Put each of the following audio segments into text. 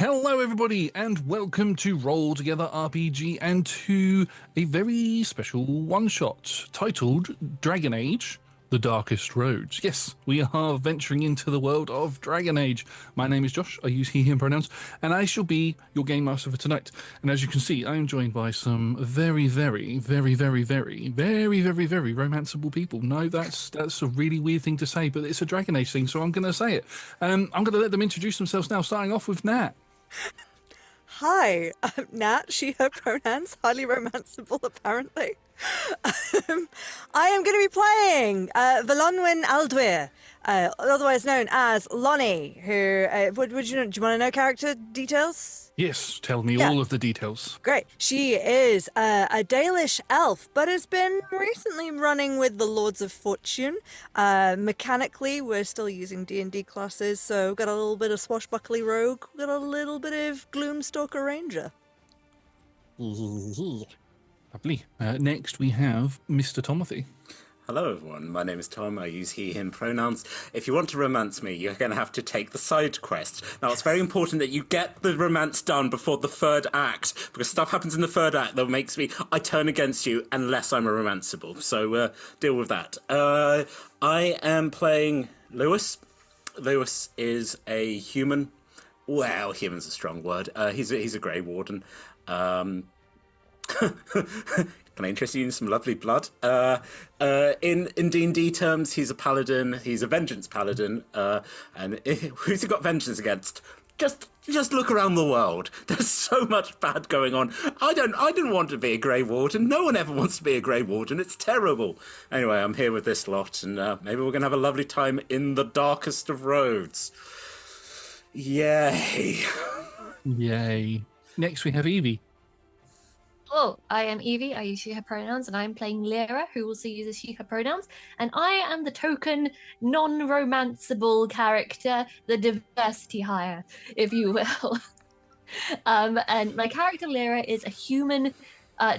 Hello everybody and welcome to Roll Together RPG and to a very special one-shot titled Dragon Age, The Darkest Roads. Yes, we are venturing into the world of Dragon Age. My name is Josh, I use he, him pronouns, and I shall be your game master for tonight. And as you can see, I am joined by some very romanceable people. No, that's a really weird thing to say, but it's a Dragon Age thing, so I'm going to say it. I'm going to let them introduce themselves now, starting off with Nat. Hi, I'm Nat, she, her pronouns, highly romanceable apparently. I am going to be playing Velonwyn Aldwyr, otherwise known as Lonnie, who, do you want to know character details? Yes, tell me all of the details. Great. She is a Dalish elf, but has been recently running with the Lords of Fortune. Mechanically, we're still using D&D classes, so we've got a little bit of Swashbuckly Rogue, we've got a little bit of Gloomstalker Ranger. Lovely. Next, we have Mr. Tomothy. Hello everyone, my name is Tom, I use he, him pronouns. If you want to romance me, you're going to have to take the side quest. Now it's very important that you get the romance done before the third act, because stuff happens in the third act that makes I turn against you unless I'm a romanceable. So deal with that. I am playing Lewis. Lewis is a human. Well, human's a strong word. He's a Grey Warden. Can I interest you in some lovely blood? In D&D terms, he's a paladin. He's a vengeance paladin. And who's he got vengeance against? Just look around the world. There's so much bad going on. I didn't want to be a Grey Warden. No one ever wants to be a Grey Warden. It's terrible. Anyway, I'm here with this lot, and maybe we're going to have a lovely time in the darkest of roads. Yay. Yay. Next, we have Evie. Hello, I am Evie, I use she, her pronouns, and I'm playing Lyra, who also uses she, her pronouns, and I am the token non-romanceable character, the diversity hire, if you will. And my character Lyra is a human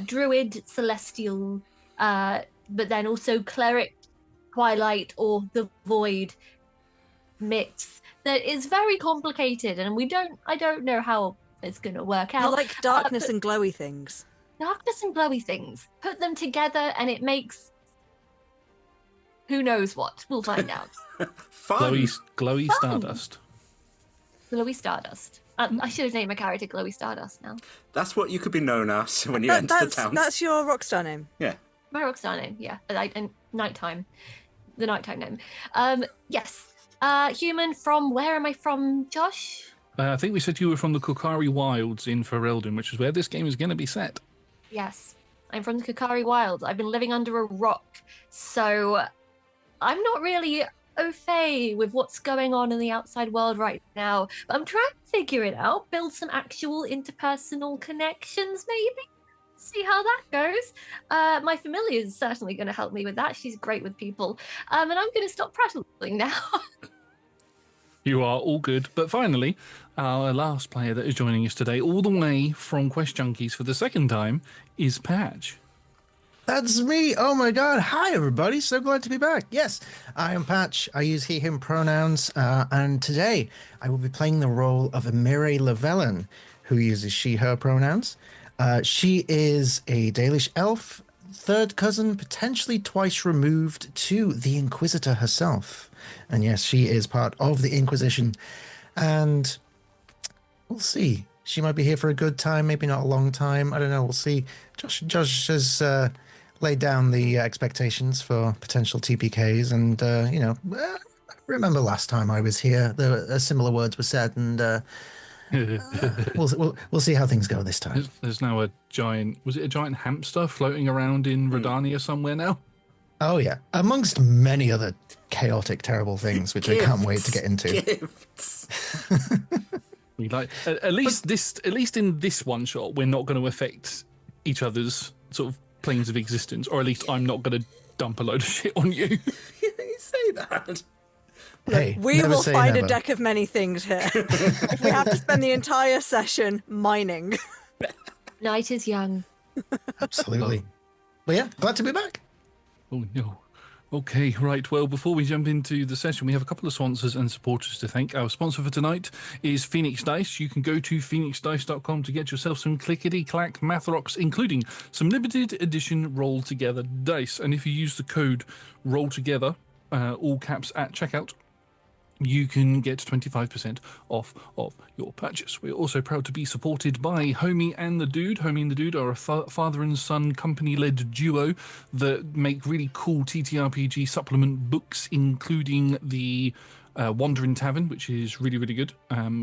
druid celestial, but then also cleric, twilight, or the void mix that is very complicated, and I don't know how it's going to work out. I like darkness and glowy things. Darkness and glowy things. Put them together and it makes who knows what. We'll find out. Fun. Glowy Fun. Stardust. Glowy Stardust. I should have named my character Glowy Stardust now. That's what you could be known as when you enter the town. That's your rockstar name. Yeah. My rockstar name, yeah. And nighttime. The nighttime name. Yes. Human from, where am I from, Josh? I think we said you were from the Kukari Wilds in Faerun, which is where this game is going to be set. Yes. I'm from the Kukari Wilds. I've been living under a rock, so I'm not really au fait with what's going on in the outside world right now. But I'm trying to figure it out, build some actual interpersonal connections, maybe. See how that goes. My familiar is certainly going to help me with that. She's great with people. And I'm going to stop prattling now. You are all good. But finally, our last player that is joining us today, all the way from Quest Junkies for the second time, is Patch. That's me. Oh my god. Hi everybody. So glad to be back. Yes, I am Patch. I use he, him pronouns. And today I will be playing the role of Emire Llewellyn, who uses she, her pronouns. She is a Dalish elf, third cousin, potentially twice removed to the Inquisitor herself. And yes, she is part of the Inquisition. And we'll see. She might be here for a good time, maybe not a long time. I don't know. We'll see. Josh has laid down the expectations for potential TPKs. And, I remember last time I was here, similar words were said. And we'll see how things go this time. There's now a giant hamster floating around in Redania somewhere now? Oh, yeah. Amongst many other chaotic, terrible things, which I can't wait to get into. Gifts. We like at least in this one shot, we're not going to affect each other's sort of planes of existence, or at least I'm not going to dump a load of shit on you. You say that. Hey, We never will say find never. a deck of many things here. If we have to spend the entire session mining. Night is young. Absolutely. But yeah, glad to be back. Oh no. Okay, right. Well, before we jump into the session, we have a couple of sponsors and supporters to thank. Our sponsor for tonight is Phoenix Dice. You can go to phoenixdice.com to get yourself some clickety-clack math rocks, including some limited edition Roll Together dice. And if you use the code Roll Together, all caps at checkout, you can get 25% off of your purchase. We're also proud to be supported by Homie and the Dude. Homie and the Dude are a father and son company-led duo that make really cool TTRPG supplement books, including the Wandering Tavern, which is really, really good.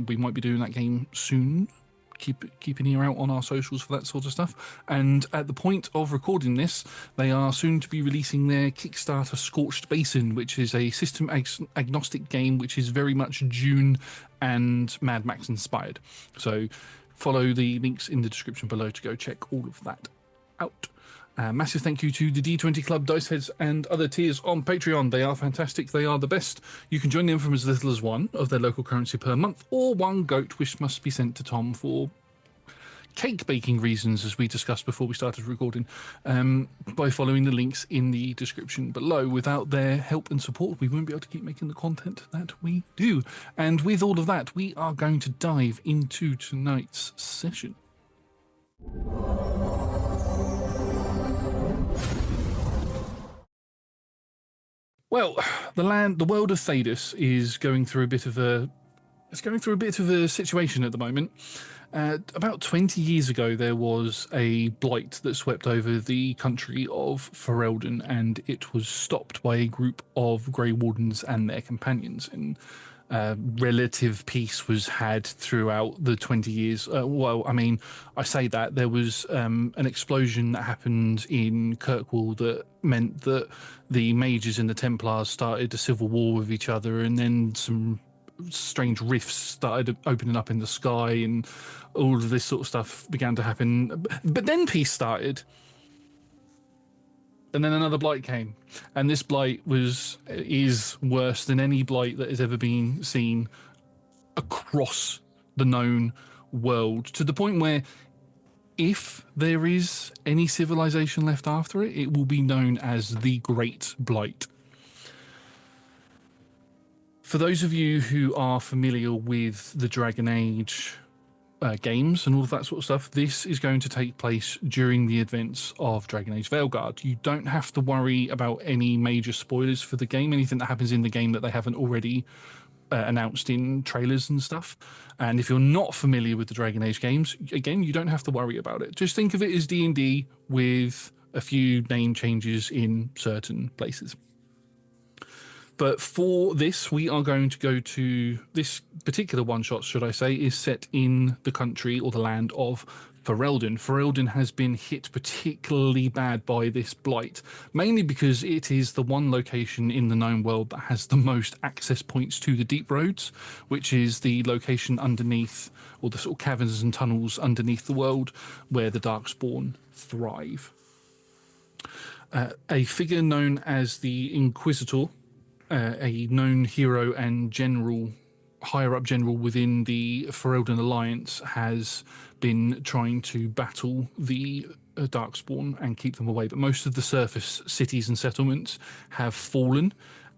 We might be doing that game soon. Keep an ear out on our socials for that sort of stuff. And at the point of recording this, they are soon to be releasing their Kickstarter Scorched Basin, which is a system agnostic game which is very much Dune and Mad Max inspired. So follow the links in the description below to go check all of that out. Massive thank you to the D20 Club, Dice Heads, and other tiers on Patreon. They are fantastic. They are the best. You can join them from as little as one of their local currency per month, or one goat, which must be sent to Tom for cake baking reasons, as we discussed before we started recording, by following the links in the description below. Without their help and support, we wouldn't be able to keep making the content that we do. And with all of that, we are going to dive into tonight's session. Well, the world of Thedas is going through a bit of a situation at the moment. About 20 years ago, there was a blight that swept over the country of Faerun, and it was stopped by a group of Grey Wardens and their companions. And relative peace was had throughout the 20 years. Well, I mean, I say that there was an explosion that happened in Kirkwall that meant that the mages and the Templars started a civil war with each other, and then some strange rifts started opening up in the sky, and all of this sort of stuff began to happen. But then peace started. And then another blight came, and this blight is worse than any blight that has ever been seen across the known world, to the point where if there is any civilization left after it, it will be known as the Great Blight. For those of you who are familiar with the Dragon Age games and all of that sort of stuff, this is going to take place during the events of Dragon Age Veilguard. You don't have to worry about any major spoilers for the game, anything that happens in the game that they haven't already announced in trailers and stuff. And if you're not familiar with the Dragon Age games, again, you don't have to worry about it. Just think of it as D&D with a few name changes in certain places. But for this, we are going to go to this particular one-shot, should I say, is set in the country or the land of Ferelden. Ferelden has been hit particularly bad by this blight, mainly because it is the one location in the known world that has the most access points to the deep roads, which is the location underneath, or the sort of caverns and tunnels underneath the world where the Darkspawn thrive. A figure known as the Inquisitor, a known hero and general, higher up general within the Ferelden Alliance, has been trying to battle the Darkspawn and keep them away. But most of the surface cities and settlements have fallen,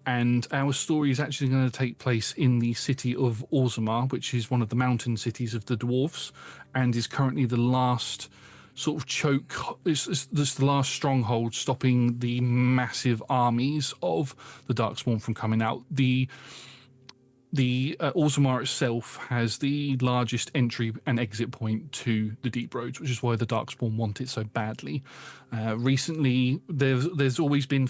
and our story is actually going to take place in the city of Orzammar, which is one of the mountain cities of the dwarves, and is currently the last sort of choke, it's the last stronghold stopping the massive armies of the Darkspawn from coming out. The Orzammar itself has the largest entry and exit point to the deep roads, which is why the Darkspawn want it so badly. Recently, there's always been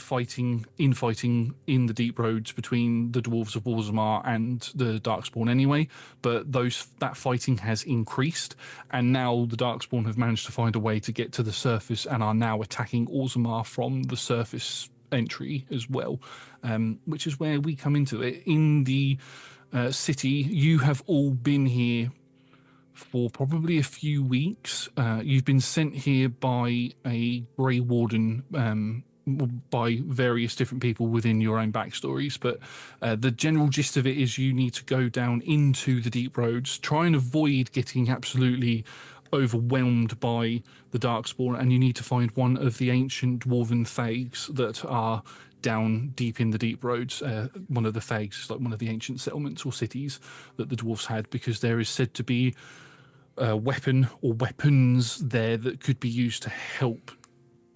infighting in the deep roads between the dwarves of Orzammar and the Darkspawn anyway, but that fighting has increased, and now the Darkspawn have managed to find a way to get to the surface and are now attacking Orzammar from the surface entry as well, which is where we come into it. In the city, you have all been here for probably a few weeks. You've been sent here by a Grey Warden, by various different people within your own backstories, but the general gist of it is you need to go down into the deep roads, try and avoid getting absolutely overwhelmed by the Darkspawn, and you need to find one of the ancient dwarven thags that are down deep in the deep roads, one of the fags, like one of the ancient settlements or cities that the dwarves had, because there is said to be a weapon or weapons there that could be used to help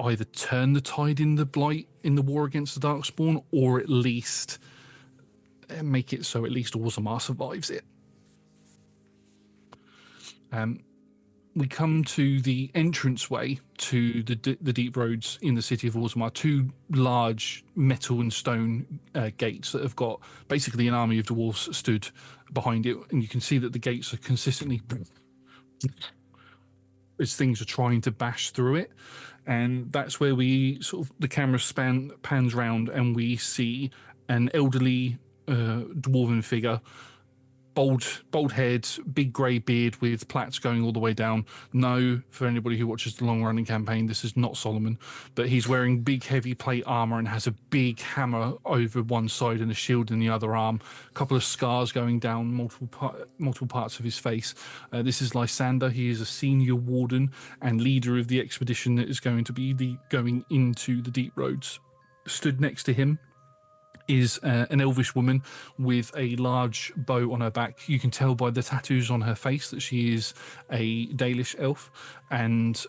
either turn the tide in the war against the Darkspawn, or at least make it so at least Orzammar survives it. We come to the entranceway to the deep roads in the city of Orzammar, two large metal and stone gates that have got basically an army of dwarves stood behind it, and you can see that the gates are consistently as things are trying to bash through it. And that's where we sort of, the camera pans round and we see an elderly dwarven figure, bald head, big grey beard with plaits going all the way down. No, for anybody who watches the long running campaign, this is not Solomon, but he's wearing big heavy plate armor and has a big hammer over one side and a shield in the other arm. A couple of scars going down multiple parts of his face. This is Lysander. He is a senior warden and leader of the expedition that is going to be going into the deep roads. Stood next to him is an elvish woman with a large bow on her back. You can tell by the tattoos on her face that she is a Dalish elf, and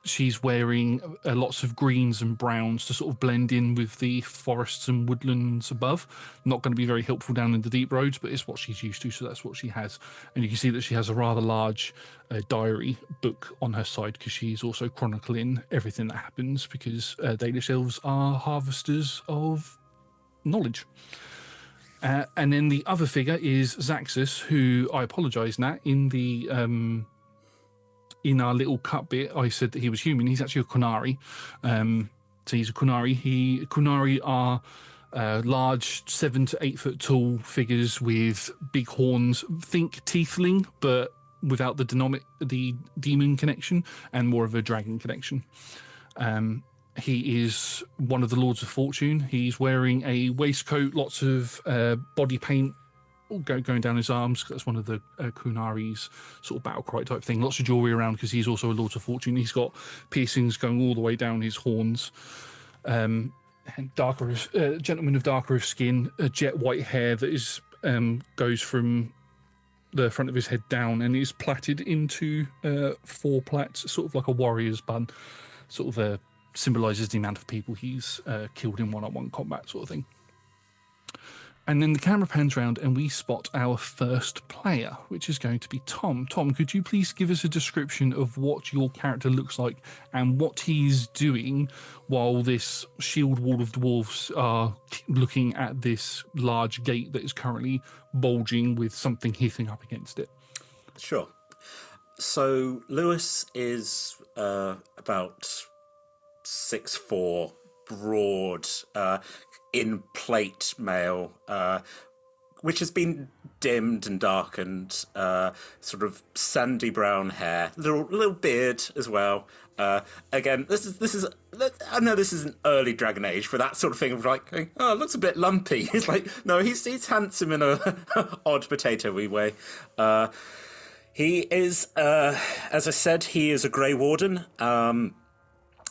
she's wearing lots of greens and browns to sort of blend in with the forests and woodlands above. Not going to be very helpful down in the deep roads, but it's what she's used to, so that's what she has. And you can see that she has a rather large diary book on her side, because she's also chronicling everything that happens, because Dalish elves are harvesters of knowledge. And then the other figure is Zaxus, who, I apologise, Nat, in the in our little cut bit I said that he was human. He's actually a Qunari. So he's a Qunari. Qunari are large 7 to 8 foot tall figures with big horns. Think tiefling, but without the demon connection, and more of a dragon connection. He is one of the Lords of Fortune. He's wearing a waistcoat, lots of body paint going down his arms. That's one of the Qunari's sort of battle cry type thing. Lots of jewelry around, because he's also a Lord of Fortune. He's got piercings going all the way down his horns. And gentleman of darker skin, jet white hair that is goes from the front of his head down and is plaited into 4 plaits, sort of like a warrior's bun, sort of symbolises the amount of people he's killed in one-on-one combat, sort of thing. And then the camera pans round and we spot our first player, which is going to be Tom. Tom, could you please give us a description of what your character looks like and what he's doing while this shield wall of dwarves are looking at this large gate that is currently bulging with something hitting up against it? Sure. So Lewis is about 6'4", broad, in plate male, which has been dimmed and darkened, sort of sandy brown hair, little beard as well. Again, this is I know this is an early Dragon Age for that sort of thing of like, oh, it looks a bit lumpy. It's like, no, he's handsome in a odd potato-y way. He is, as I said, he is a Grey Warden.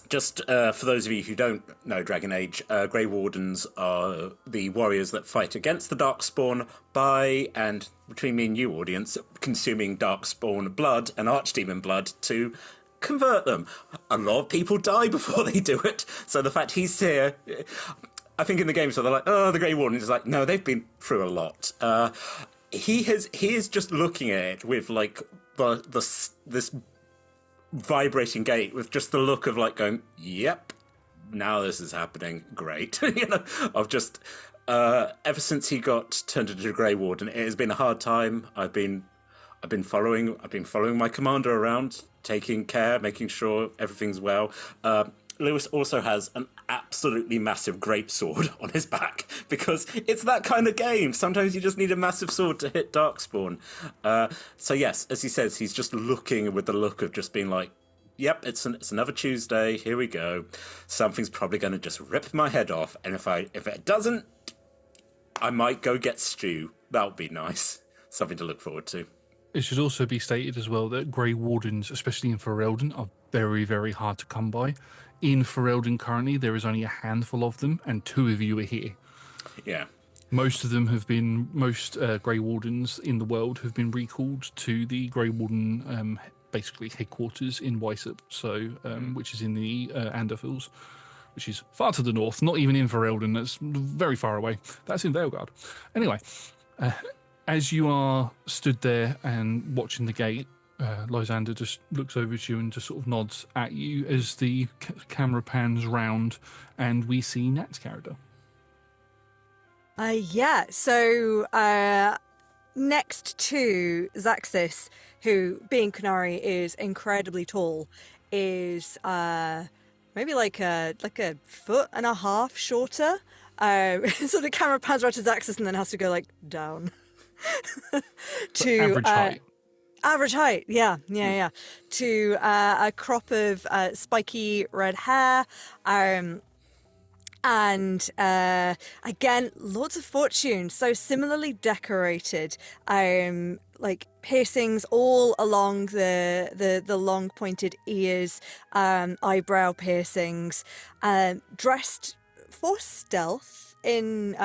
Just for those of you who don't know Dragon Age, Grey Wardens are the warriors that fight against the Darkspawn by, and between me and you, audience, consuming Darkspawn blood and Archdemon blood to convert them. A lot of people die before they do it, so the fact he's here, I think in the game, so they're like, oh, the Grey Warden is like, no, they've been through a lot. He is just looking at it with like this vibrating gate with just the look of like going, yep, now this is happening, great. Of just ever since he got turned into a Grey Warden, it has been a hard time. I've been following my commander around, taking care, making sure everything's well. Lewis also has an absolutely massive greatsword on his back, because it's that kind of game. Sometimes you just need a massive sword to hit Darkspawn. So yes, as he says, he's just looking with the look of just being like, yep, it's another Tuesday, here we go. Something's probably going to just rip my head off, and if it doesn't, I might go get stew. That would be nice. Something to look forward to. It should also be stated as well that Grey Wardens, especially in Ferelden, are very, very hard to come by. In Ferelden currently, there is only a handful of them, and 2 of you are here. Yeah. Most Grey Wardens in the world have been recalled to the Grey Warden, basically headquarters in Weissop, which is in the Anderfills, which is far to the north, not even in Ferelden, that's very far away. That's in Valeguard. Anyway, as you are stood there and watching the gate, Lysander just looks over at you and just sort of nods at you as the camera pans round, and we see Nat's character. So next to Zaxis, who, being Kunari, is incredibly tall, is maybe like a foot and a half shorter. So the camera pans right to Zaxis and then has to go like down to Average height. Average height, yeah. To a crop of spiky red hair. And again, lots of fortune, so similarly decorated, like piercings all along the long pointed ears, eyebrow piercings, dressed for stealth in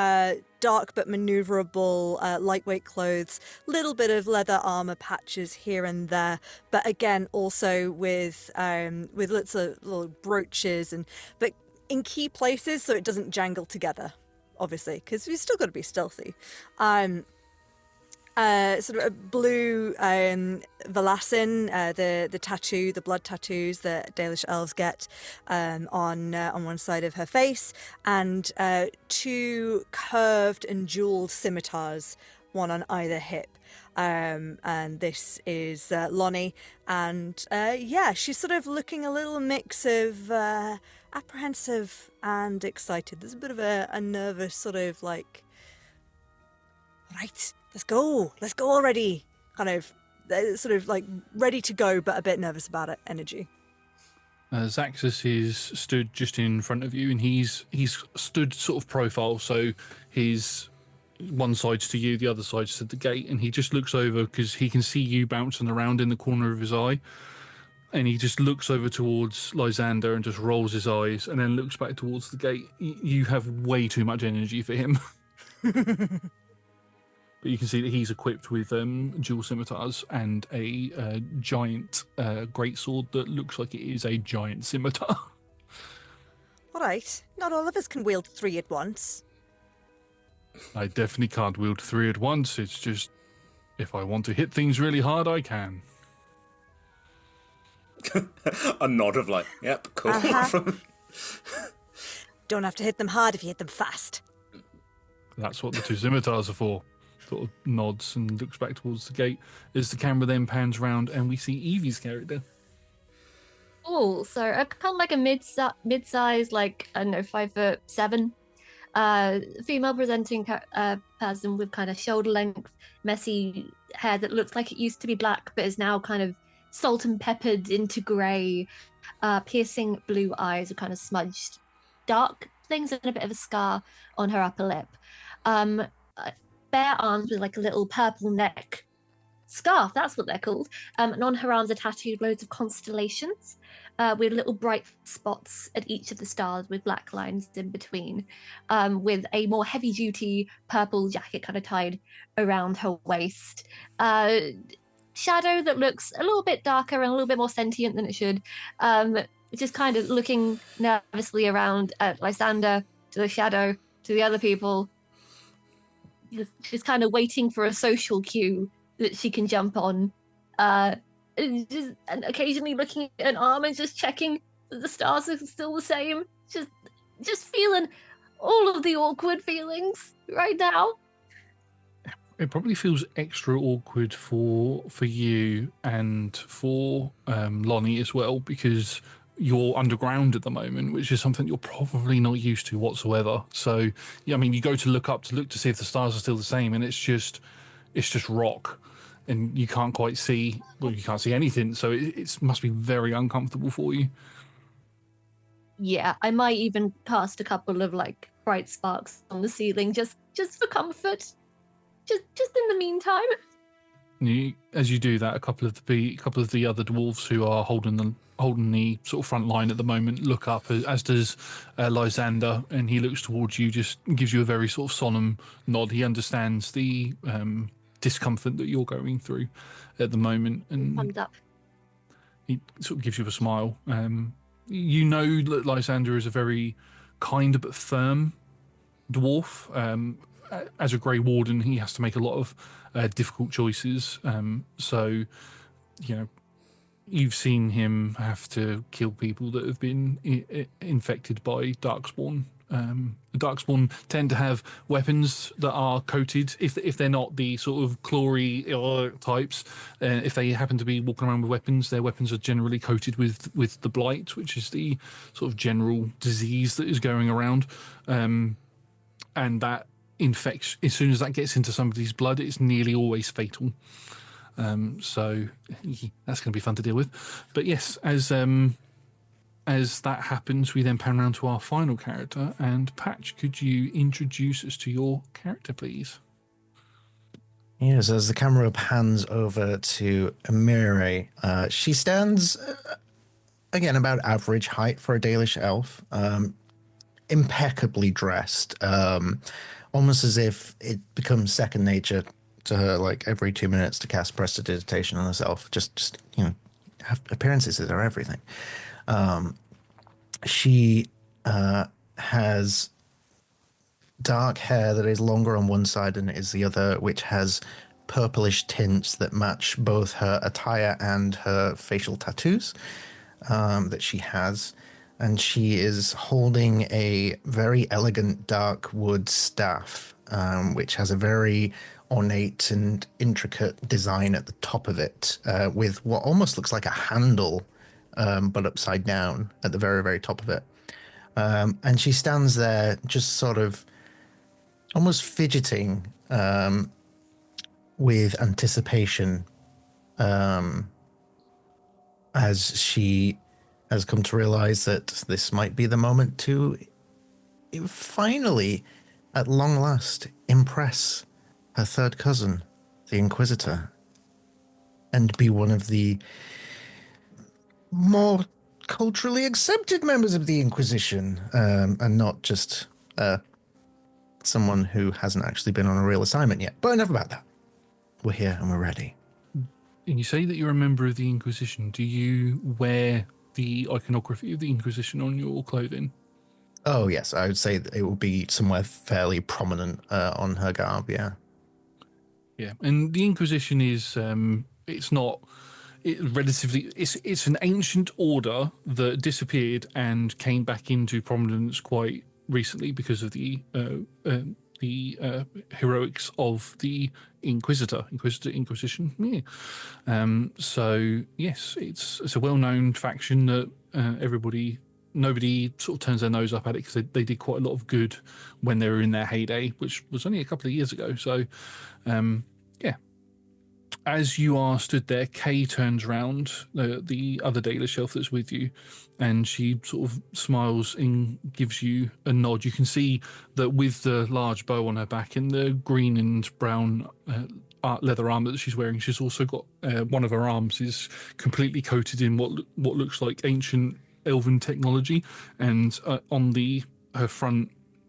dark but maneuverable lightweight clothes, little bit of leather armor patches here and there, but again also with lots of little brooches but in key places so it doesn't jangle together, obviously, because we've still got to be stealthy. Sort of a blue Valasin, the tattoo, the blood tattoos that Dalish elves get on one side of her face, and 2 curved and jeweled scimitars, one on either hip. And this is Lonnie, and she's sort of looking a little mix of apprehensive and excited. There's a bit of a nervous sort of like, right, let's go already, kind of sort of like ready to go but a bit nervous about it energy. Zaxis is stood just in front of you, and he's stood sort of profile, so his one side's to you, the other side's to the gate, and he just looks over because he can see you bouncing around in the corner of his eye, and he just looks over towards Lysander and just rolls his eyes and then looks back towards the gate. You have way too much energy for him. But you can see that he's equipped with dual scimitars and a giant greatsword that looks like it is a giant scimitar. All right, not all of us can wield 3 at once. I definitely can't wield 3 at once. It's just, if I want to hit things really hard, I can. A nod of like, yep, cool. Don't have to hit them hard if you hit them fast. That's what the 2 scimitars are for. Sort of nods and looks back towards the gate as the camera then pans round and we see Evie's character. Oh, so I kind of like a mid-size, like, I don't know, 5'7", female presenting person with kind of shoulder length, messy hair that looks like it used to be black but is now kind of salt and peppered into grey, piercing blue eyes with kind of smudged dark things and a bit of a scar on her upper lip. Bare arms with like a little purple neck scarf, that's what they're called. And on her arms are tattooed loads of constellations with little bright spots at each of the stars with black lines in between, with a more heavy-duty purple jacket kind of tied around her waist. Shadow that looks a little bit darker and a little bit more sentient than it should, just kind of looking nervously around at Lysander, to the shadow, to the other people. She's kind of waiting for a social cue that she can jump on, and occasionally looking at an arm and just checking that the stars are still the same. Just feeling all of the awkward feelings right now. It probably feels extra awkward for you and for Lonnie as well, because you're underground at the moment, which is something you're probably not used to whatsoever. So, yeah, I mean, you go to look to see if the stars are still the same, and it's just rock, and you can't quite see. Well, you can't see anything, so it must be very uncomfortable for you. Yeah, I might even cast a couple of like bright sparks on the ceiling just for comfort. Just in the meantime. As you do that, a couple of the other dwarves who are holding the sort of front line at the moment look up, as does Lysander, and he looks towards you, just gives you a very sort of solemn nod. He understands the discomfort that you're going through at the moment, and Thumbs up. he sort of gives you a smile. You know that Lysander is a very kind but firm dwarf. As a Grey Warden, he has to make a lot of difficult choices. So, you've seen him have to kill people that have been infected by Darkspawn. Darkspawn tend to have weapons that are coated, if they're not the sort of clawy types. If they happen to be walking around with weapons, their weapons are generally coated with the blight, which is the sort of general disease that is going around, and that infects. As soon as that gets into somebody's blood, it's nearly always fatal. So that's going to be fun to deal with. But yes, as that happens, we then pan around to our final character. And Patch, could you introduce us to your character, please? Yes, as the camera pans over to Amire, she stands, again, about average height for a Dalish elf, impeccably dressed, almost as if it becomes second nature to her, like every 2 minutes to cast prestidigitation on herself. Just appearances are everything. She has dark hair that is longer on one side than it is the other, which has purplish tints that match both her attire and her facial tattoos that she has. And she is holding a very elegant dark wood staff, which has a very ornate and intricate design at the top of it, with what almost looks like a handle, but upside down at the very, very top of it. And she stands there just sort of almost fidgeting with anticipation as she has come to realize that this might be the moment to finally, at long last, impress her third cousin, the Inquisitor, and be one of the more culturally accepted members of the Inquisition, and not just someone who hasn't actually been on a real assignment yet. But enough about that. We're here and we're ready. And you say that you're a member of the Inquisition. Do you wear the iconography of the Inquisition on your clothing? Oh, yes. I would say that it would be somewhere fairly prominent on her garb, yeah. Yeah, and the Inquisition is, it's an ancient order that disappeared and came back into prominence quite recently because of the heroics of the Inquisition. Yeah. So yes, it's a well-known faction that nobody sort of turns their nose up at it, because they did quite a lot of good when they were in their heyday, which was only a couple of years ago. So, yeah. As you are stood there, Kay turns round, the other Dalish elf that's with you, and she sort of smiles and gives you a nod. You can see that with the large bow on her back and the green and brown leather armor that she's wearing, she's also got one of her arms is completely coated in what looks like ancient elven technology, and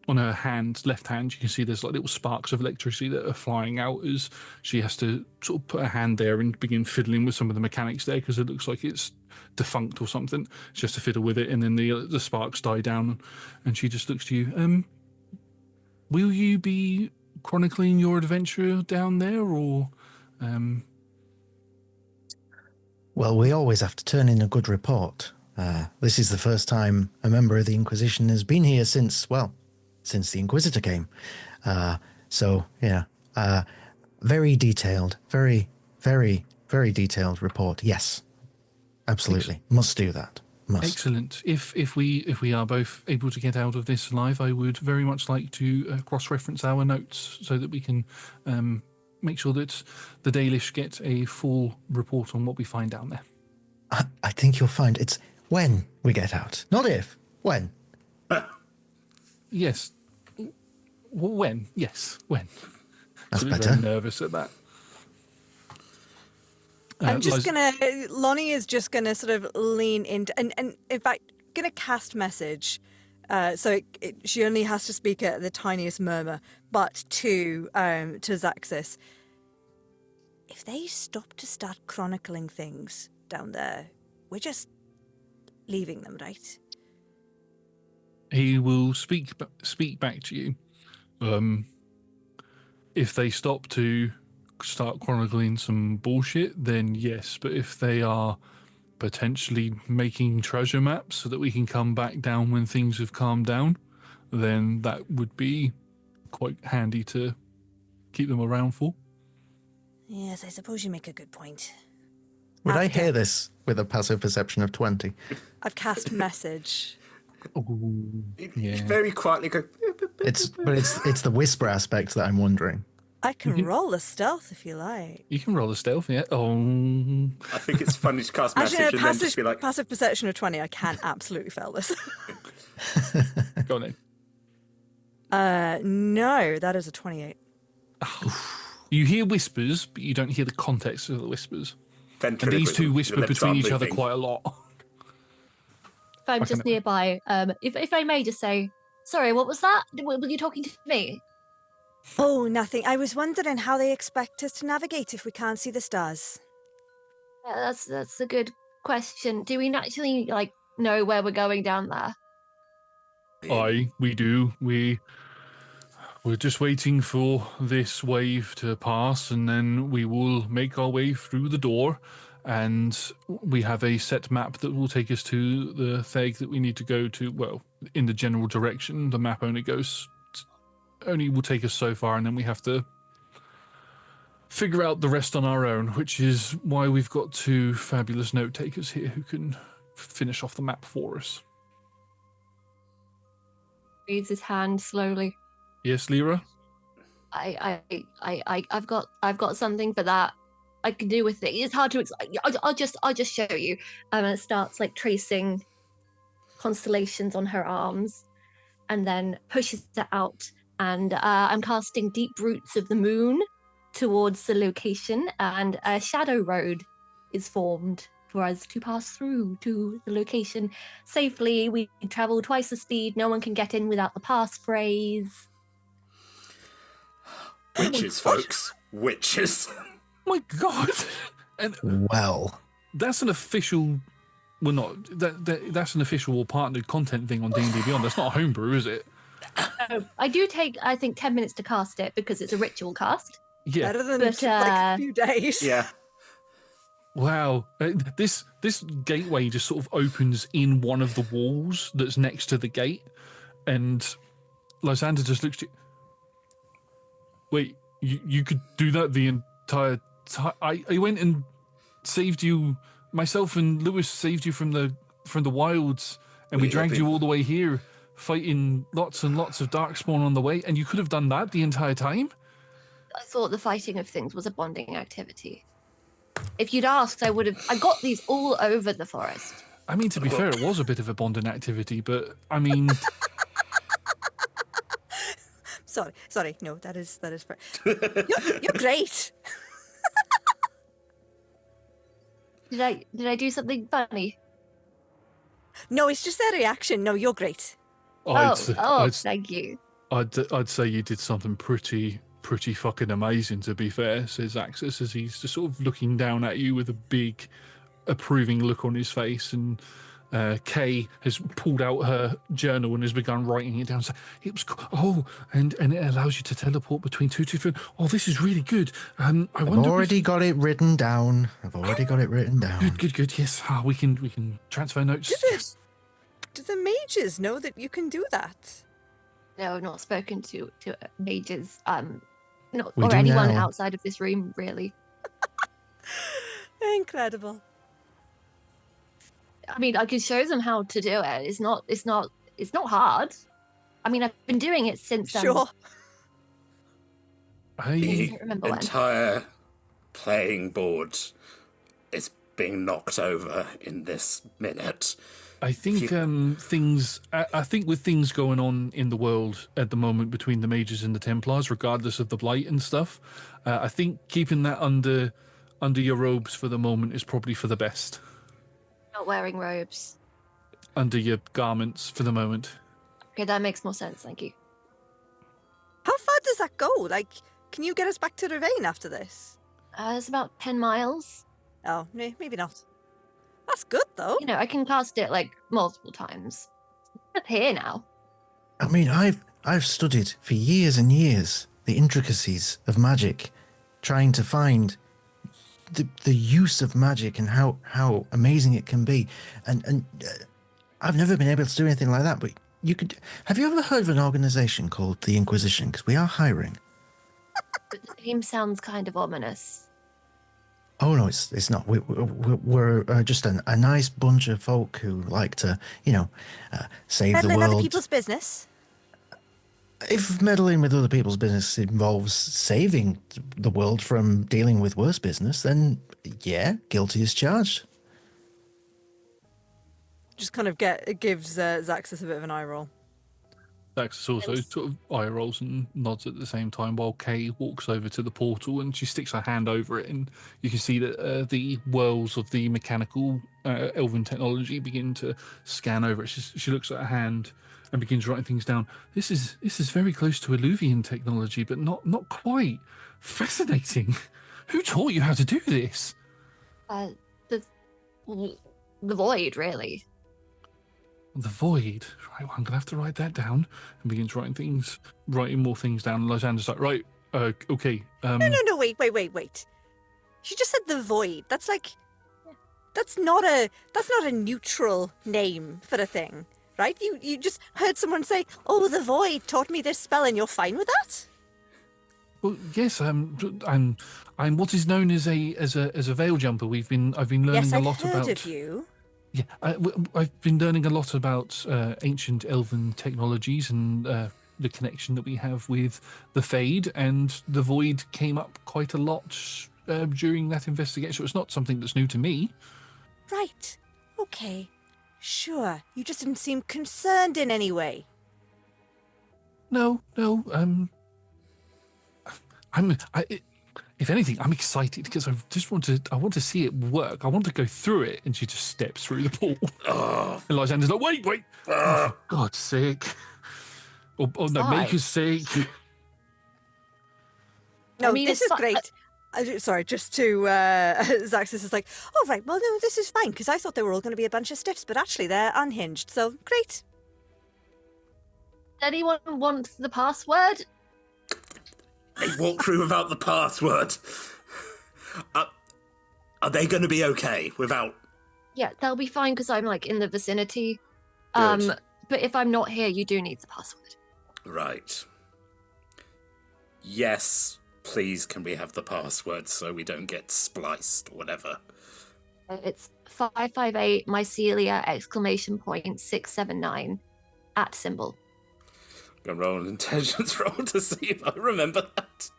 on her hand, left hand, you can see there's like little sparks of electricity that are flying out as she has to sort of put her hand there and begin fiddling with some of the mechanics there, because it looks like it's defunct or something. She has to fiddle with it, and then the sparks die down, and she just looks to you. Will you be chronicling your adventure down there, or? Well, we always have to turn in a good report. This is the first time a member of the Inquisition has been here since the Inquisitor came. So, yeah, very detailed, very, very, very detailed report. Yes, absolutely. Must do that. Must. Excellent. If we are both able to get out of this alive, I would very much like to cross-reference our notes so that we can make sure that the Dalish get a full report on what we find down there. I think you'll find it's when we get out. Not if, when. Yes. When? Yes, when. That's so better. very nervous at that. I'm just Liza- gonna. Lonnie is just gonna sort of lean into, and in fact, gonna cast message. So she only has to speak at the tiniest murmur, but to Zaxis. If they stop to start chronicling things down there, we're just leaving them, right? He will speak back to you. If they stop to start chronicling some bullshit, then yes. But if they are potentially making treasure maps so that we can come back down when things have calmed down, then that would be quite handy to keep them around for. Yes, I suppose you make a good point. Would I After- hear this with a passive perception of 20? I've cast message. Ooh, You yeah. very quietly go. It's the whisper aspect that I'm wondering. I can roll a stealth if you like. You can roll a stealth, yeah. Oh, I think it's funny to cast message Actually, no, and then just be like, passive perception of 20. I can absolutely fail this. go on then. No, that is a 28. You hear whispers, but you don't hear the context of the whispers. And these two ventriloquism. whisper Your lips between aren't each other moving. quite a lot. If I'm Okay. just nearby, if I may just say, sorry, what was that? Were you talking to me? Oh, nothing. I was wondering how they expect us to navigate if we can't see the stars. Yeah, that's a good question. Do we actually know where we're going down there? We do. We're just waiting for this wave to pass, and then we will make our way through the door. And we have a set map that will take us to the Theg that we need to go to. Well, in the general direction, the map only will take us so far, and then we have to figure out the rest on our own. Which is why we've got two fabulous note takers here who can finish off the map for us. Reads his hand slowly. Yes, Lyra? I've got something for that. I can do with it. It's hard to explain. I'll just show you. And it starts tracing constellations on her arms, and then pushes it out. And I'm casting Deep Roots of the Moon towards the location, and a shadow road is formed for us to pass through to the location safely. We travel twice the speed. No one can get in without the passphrase. Witches, folks. Witches. My God! And Well, that's an official. Well, not that's an official or partnered content thing on D&D Beyond. That's not a homebrew, is it? I do take, I think, 10 minutes to cast it because it's a ritual cast. Yeah. Better than But, a few days. Yeah. Wow. This gateway just sort of opens in one of the walls that's next to the gate, and Lysander just looks at you. Wait, you could do that the entire time? I went and saved you. Myself and Lewis saved you from the wilds, and we Yeah, dragged but- you all the way here, fighting lots and lots of darkspawn on the way, and you could have done that the entire time? I thought the fighting of things was a bonding activity. If you'd asked, I would have. I got these all over the forest. I mean, to be fair, it was a bit of a bonding activity, but I mean, Sorry. No, that is fair. You're great. Did I do something funny? No, it's just their reaction. No, you're great. Thank you. I'd say you did something pretty fucking amazing, to be fair, says Axis, as he's just sort of looking down at you with a big approving look on his face. And Kay has pulled out her journal and has begun writing it down. So it was and it allows you to teleport between two different. Oh, this is really good. I I've wonder. already got it written down. Good. Yes, we can transfer notes. Yes. Do the mages know that you can do that? No, I've not spoken to mages. Not We or do anyone now. outside of this room, really. Incredible. I mean, I could show them how to do it. It's not hard. I mean, I've been doing it since. Sure. The don't remember when. entire playing board is being knocked over in this minute. I think things. I think with things going on in the world at the moment between the mages and the Templars, regardless of the blight and stuff, I think keeping that under under your robes for the moment is probably for the best. Not wearing robes. Under your garments for the moment. Okay, that makes more sense. Thank you. How far does that go? Like, can you get us back to the vein after this? It's about 10 miles. Oh, no, maybe not. That's good, though. You know, I can cast it like multiple times. It's here now. I mean, I've studied for years and years the intricacies of magic, trying to find the use of magic and how amazing it can be. And I've never been able to do anything like that, but you could. Have you ever heard of an organization called the Inquisition? Because we are hiring. The name sounds kind of ominous. Oh no, it's not. We're just a nice bunch of folk who like to, save the Meddling world. other people's business. If meddling with other people's business involves saving the world from dealing with worse business, then yeah, guilty as charged. Just kind of gives Zaxxas a bit of an eye roll. Dax also sort of eye rolls and nods at the same time while Kay walks over to the portal and she sticks her hand over it, and you can see that the whirls of the mechanical elven technology begin to scan over it. She looks at her hand and begins writing things down. This is very close to Illuvian technology, but not quite. Fascinating. Who taught you how to do this? The void, really. The void. Right, well, I'm gonna have to write that down. And begins writing more things down. And Lysander's like, right, okay. No, wait. She just said the void. That's not a neutral name for a thing, right? You just heard someone say, "Oh, the void taught me this spell," and you're fine with that? Well, yes. I'm what is known as a veil jumper. I've been learning Yes, a I've lot heard about. of you. Yeah, I've been learning a lot about ancient elven technologies and the connection that we have with the Fade, and the Void came up quite a lot during that investigation. So it's not something that's new to me. Right. Okay. Sure. You just didn't seem concerned in any way. No. If anything, I'm excited because I want to see it work. I want to go through it. And she just steps through the portal. And Lysander's like, wait. Oh, for God's sake. Oh no, make us sake. No, I mean, this it's is great. Sorry, just to Zaxxas is like, oh right, well no, this is fine because I thought they were all going to be a bunch of stiffs, but actually they're unhinged. So great. Anyone want the password? They walk through without the password. Are they going to be okay without? Yeah, they'll be fine because I'm like in the vicinity. Good. But if I'm not here, you do need the password. Right. Yes, please. Can we have the password so we don't get spliced or whatever? It's 558 mycelia ! 679 @ I'm gonna roll an intelligence roll to see if I remember that.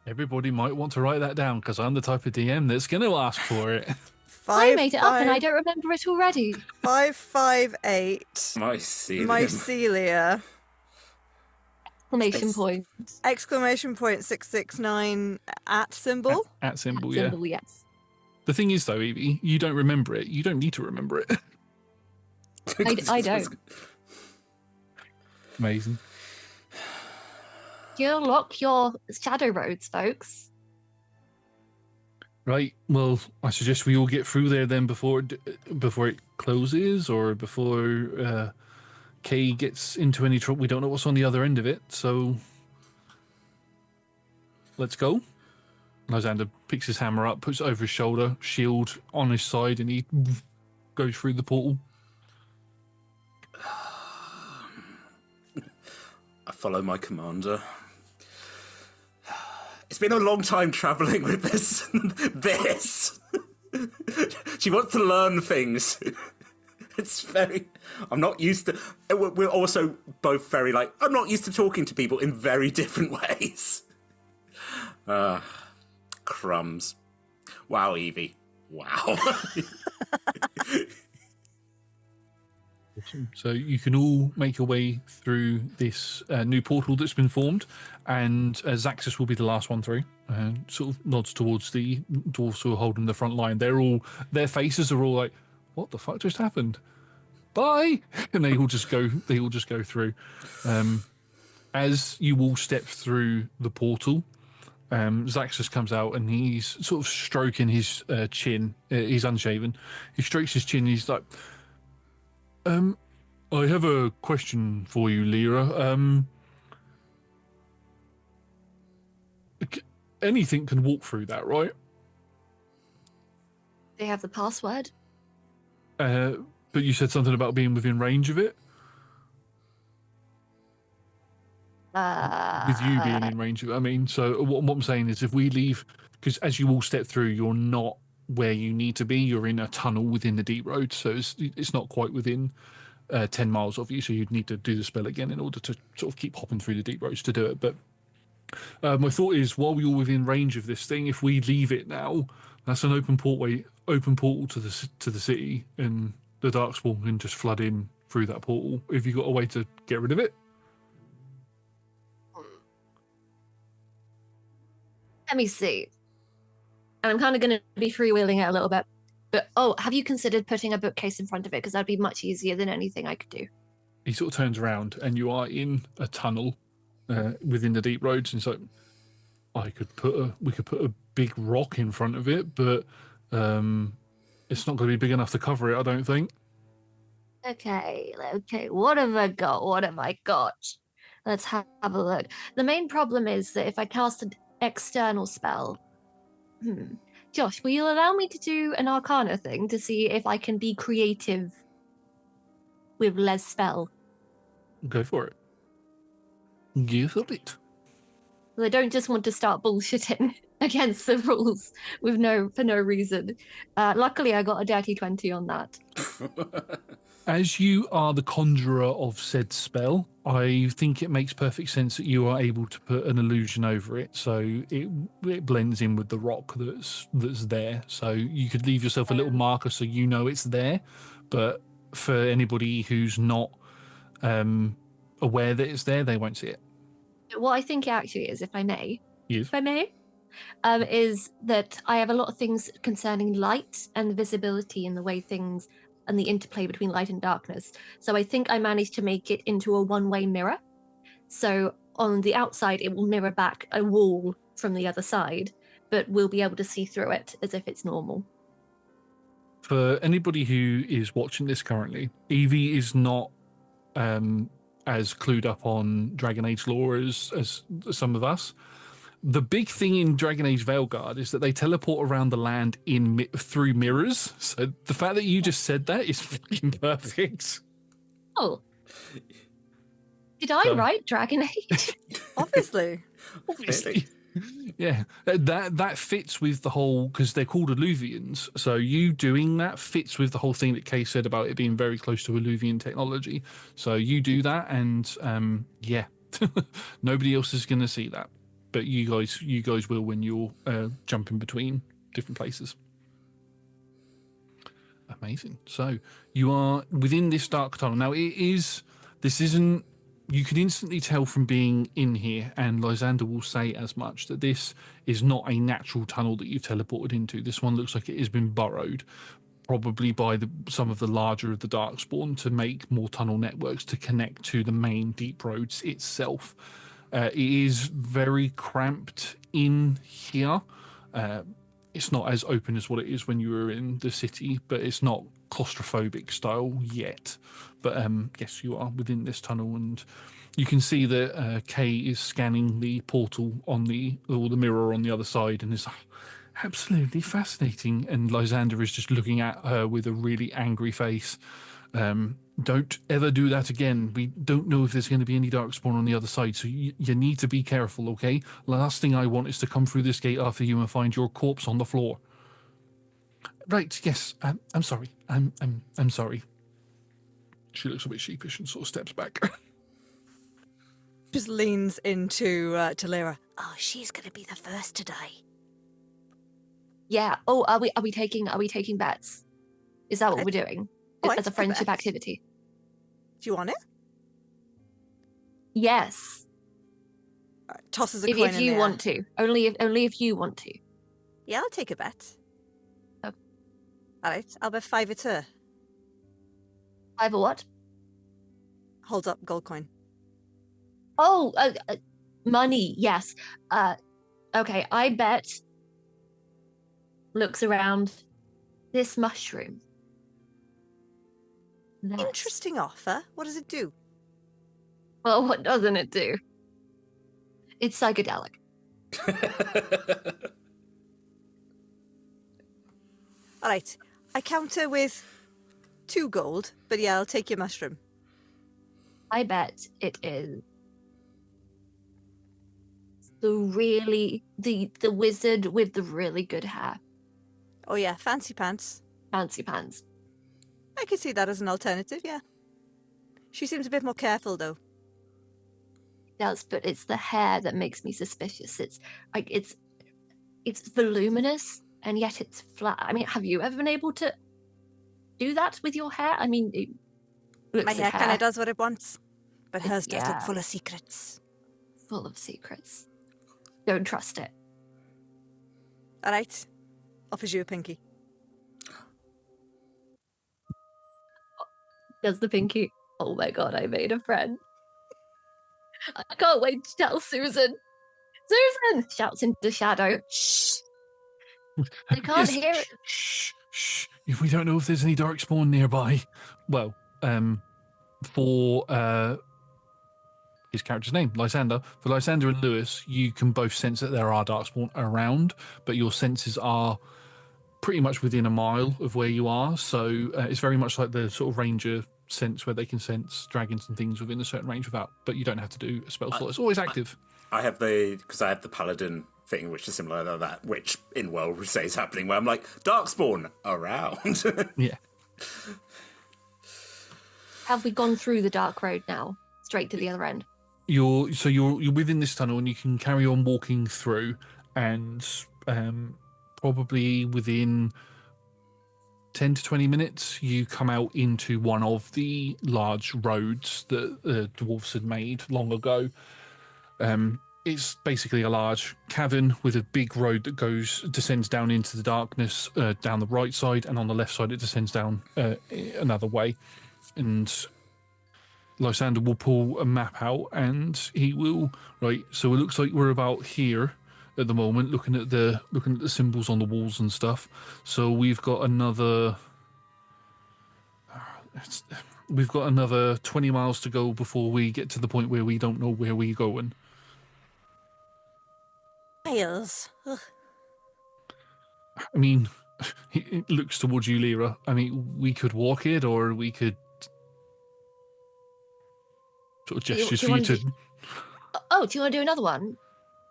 Everybody might want to write that down because I'm the type of DM that's going to ask for it. I made it up and I don't remember it already. 558 Mycelia. mycelia ! Exclamation point. 669 @ At symbol, yeah. Symbol, yes. The thing is, though, Evie, you don't remember it. You don't need to remember it. I don't. Amazing. You lock your shadow roads, folks. Right. Well, I suggest we all get through there then before it closes, or before Kay gets into any trouble. We don't know what's on the other end of it, so let's go. Lysander picks his hammer up, puts it over his shoulder, shield on his side, and he goes through the portal. I follow my commander. It's been a long time travelling with this. She wants to learn things. It's very... I'm not used to... We're also both very I'm not used to talking to people in very different ways. Crumbs. Wow, Evie. Wow. Awesome. So you can all make your way through this new portal that's been formed, and Zaxus will be the last one through. Sort of nods towards the dwarves who are holding the front line. Their faces are all like, "What the fuck just happened?" Bye, and they all just go. They all just go through. As you all step through the portal, Zaxus comes out and he's sort of stroking his chin. He's unshaven. He strokes his chin. He's like, I have a question for you, Lyra. Anything can walk through that, right? They have the password. But you said something about being within range of it. With you being in range of it, I mean, so what I'm saying is if we leave, because as you all step through, you're not where you need to be. You're in a tunnel within the deep road, so it's not quite within 10 miles of you, so you'd need to do the spell again in order to sort of keep hopping through the deep roads to do it. But my thought is, while we're all within range of this thing, if we leave it now, that's an open portal to the city, and the Darkspawn can just flood in through that portal. Have you got a way to get rid of it? Let me see. And I'm kind of going to be freewheeling it a little bit. But, have you considered putting a bookcase in front of it? Because that'd be much easier than anything I could do. He sort of turns around, and you are in a tunnel within the deep roads. And so we could put a big rock in front of it, but it's not going to be big enough to cover it, I don't think. Okay. What have I got? Let's have a look. The main problem is that if I cast an external spell... Josh, will you allow me to do an Arcana thing to see if I can be creative with less spell? Go for it. Give it. I don't just want to start bullshitting against the rules for no reason. Luckily, I got a dirty 20 on that. As you are the conjurer of said spell, I think it makes perfect sense that you are able to put an illusion over it, so it blends in with the rock that's there. So you could leave yourself a little marker so you know it's there, but for anybody who's not aware that it's there, they won't see it. What I think it actually is, if I may, Yes. is that I have a lot of things concerning light and visibility and the way things and the interplay between light and darkness. So I think I managed to make it into a one-way mirror. So on the outside, it will mirror back a wall from the other side, but we'll be able to see through it as if it's normal. For anybody who is watching this currently, Evie is not as clued up on Dragon Age lore as some of us. The big thing in Dragon Age Veilguard is that they teleport around the land through mirrors. So the fact that you just said that is fucking perfect. Oh. Did I write Dragon Age? Obviously. Obviously. Yeah, that fits with the whole, because they're called Illuvians. So you doing that fits with the whole thing that Kay said about it being very close to Illuvian technology. So you do that, and yeah, nobody else is going to see that. But you guys will when you're jumping between different places. Amazing. So you are within this dark tunnel. Now this isn't, you can instantly tell from being in here, and Lysander will say as much, that this is not a natural tunnel that you've teleported into. This one looks like it has been burrowed, probably by some of the larger of the Darkspawn, to make more tunnel networks to connect to the main deep roads itself. It is very cramped in here. It's not as open as what it is when you were in the city, but it's not claustrophobic style yet. But yes, you are within this tunnel, and you can see that Kay is scanning the portal or the mirror on the other side, and is absolutely fascinating. And Lysander is just looking at her with a really angry face. Don't ever do that again. We don't know if there's going to be any Darkspawn on the other side, so you need to be careful, okay? Last thing I want is to come through this gate after you and find your corpse on the floor. Right, yes, I'm sorry. I'm sorry. She looks a bit sheepish and sort of steps back. Just leans into to Lyra. Oh, she's going to be the first to die. Yeah. Oh, are we taking bets? Is that what we're doing? I As a take friendship bets. activity? Do you want it? Yes. Tosses a If, coin if in you the want air. to. Only if you want to. Yeah, I'll take a bet. Oh. All right, I'll bet 5 it's her. 5 or what? Holds up gold coin. Oh, money. Yes. Okay. I bet. Looks around. This mushroom. That's- Interesting offer. What does it do? Well, what doesn't it do? It's psychedelic. All right, I counter with 2 gold, but yeah, I'll take your mushroom. I bet it is the wizard with the really good hair. Oh yeah, fancy pants. Fancy pants. I could see that as an alternative, yeah. She seems a bit more careful, though. Does, but it's the hair that makes me suspicious. It's like it's voluminous and yet it's flat. I mean, have you ever been able to do that with your hair? I mean, it looks My at hair kind of does what it wants, but It's- hers does look yeah. full of secrets. full of secrets. Don't trust it. All right, offers you a pinky. Does the pinky? Oh my god, I made a friend. I can't wait to tell Susan. Susan! Shouts into shadow. Shh. They can't Yes, hear it. Shh, shh. If we don't know if there's any darkspawn nearby, well, for his character's name, Lysander. For Lysander and Lewis, you can both sense that there are darkspawn around, but your senses are pretty much within a mile of where you are. So it's very much like the sort of ranger sense where they can sense dragons and things within a certain range without, but you don't have to do a spell slot. It's always active. I have the paladin thing, which is similar to that, which in world we say is happening, where I'm like, darkspawn around. Yeah. Have we gone through the dark road now? Straight to the other end. You're within this tunnel and you can carry on walking through, and probably within 10 to 20 minutes you come out into one of the large roads that the dwarves had made long ago. It's basically a large cavern with a big road that descends down into the darkness down the right side, and on the left side it descends down another way. And Lysander will pull a map out and he will, right, so it looks like we're about here at the moment, looking at the symbols on the walls and stuff. So we've got another 20 miles to go before we get to the point where we don't know where we're going. Miles. Ugh. I mean, it looks towards you, Lyra. I mean, we could walk it, or we could sort of Do you gestures for you want to. Oh, do you want to do another one?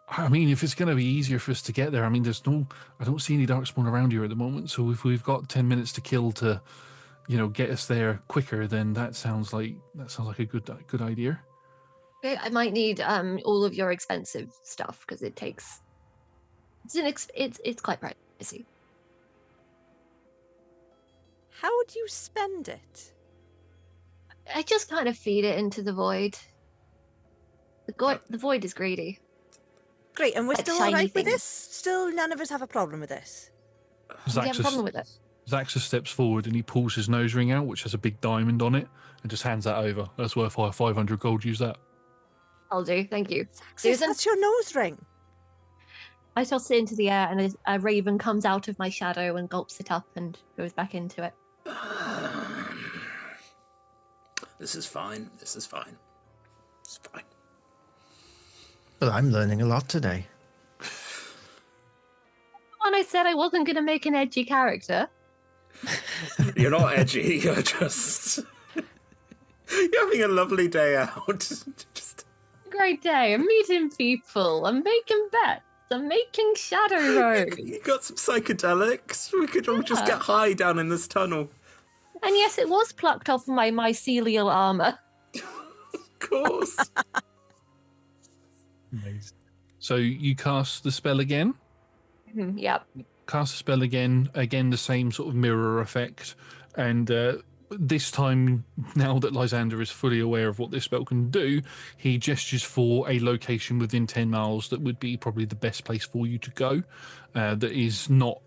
I mean, if it's going to be easier for us to get there, I mean, I don't see any darkspawn around here at the moment. So if we've got 10 minutes to kill to, get us there quicker, then that sounds like a good idea. Okay, I might need all of your expensive stuff because it takes. It's quite pricey. How would you spend it? I just kind of feed it into the void. The void is greedy. Great, and we're Like still shiny all right with things. this? Still, none of us have a problem with this? Do you have a problem with it? Zaxxas steps forward and he pulls his nose ring out, which has a big diamond on it, and just hands that over. That's worth 500 gold. Use that. I'll do. Thank you. Sis, Susan? that's your nose ring. I toss it into the air, and a raven comes out of my shadow and gulps it up and goes back into it. This is fine. It's fine. Well, I'm learning a lot today. When I said I wasn't going to make an edgy character. You're not edgy. You're just. You're having a lovely day out. Just. Great day. I'm meeting people. I'm making bets. I'm making Shadow Road. You got some psychedelics. We could all just get high down in this tunnel. And yes, it was plucked off my mycelial armor. Of course. Amazing. So you cast the spell again. Yep. Cast the spell again. Again, the same sort of mirror effect. And this time, now that Lysander is fully aware of what this spell can do, he gestures for a location within 10 miles that would be probably the best place for you to go. That is not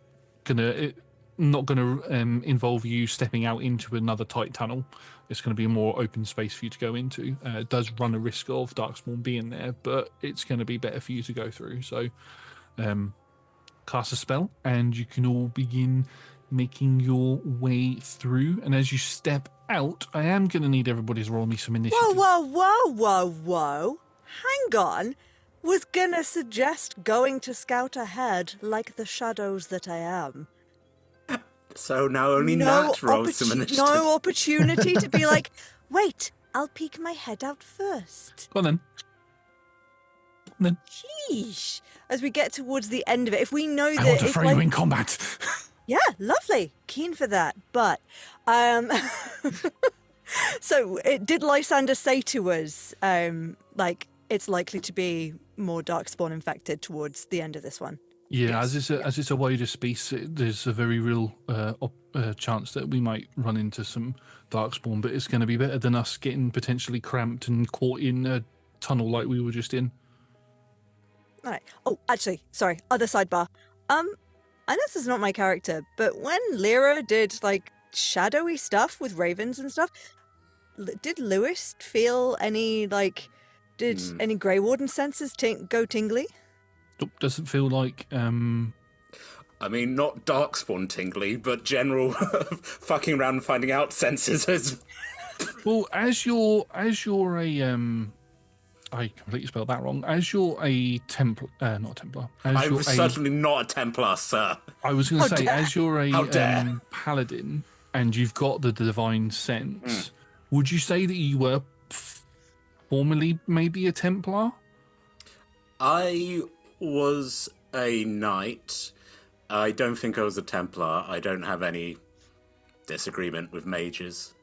gonna involve you stepping out into another tight tunnel. It's going to be a more open space for you to go into. It does run a risk of Darkspawn being there, but it's going to be better for you to go through. So cast a spell and you can all begin making your way through. And as you step out, I am going to need everybody to roll me some initiative. Whoa. Hang on. Was gonna suggest going to scout ahead like the shadows that I am. So now only Nat rolls some initiative. No opportunity to be like, wait, I'll peek my head out first. Go on then. Sheesh. As we get towards the end of it, if we know that... I want to throw you in combat. Yeah, lovely. Keen for that. But, so did Lysander say to us, like, it's likely to be more Darkspawn infected towards the end of this one? Yeah, as it's a wider space, there's a very real chance that we might run into some Darkspawn, but it's going to be better than us getting potentially cramped and caught in a tunnel like we were just in. All right. Oh, actually, sorry. Other sidebar. I know this is not my character, but when Lyra did like shadowy stuff with ravens and stuff, did Lewis feel any like? Did any Grey Warden senses go tingly? Doesn't feel like. I mean, not Darkspawn tingly, but general fucking around and finding out senses is. Well, as you're a I completely spelled that wrong. As you're a Templar, not a Templar. I'm certainly not a Templar, sir. I was going to say, dare. as you're How a dare. Paladin and you've got the divine sense, would you say that you were formerly maybe a Templar? I was a knight. I don't think I was a Templar. I don't have any disagreement with mages.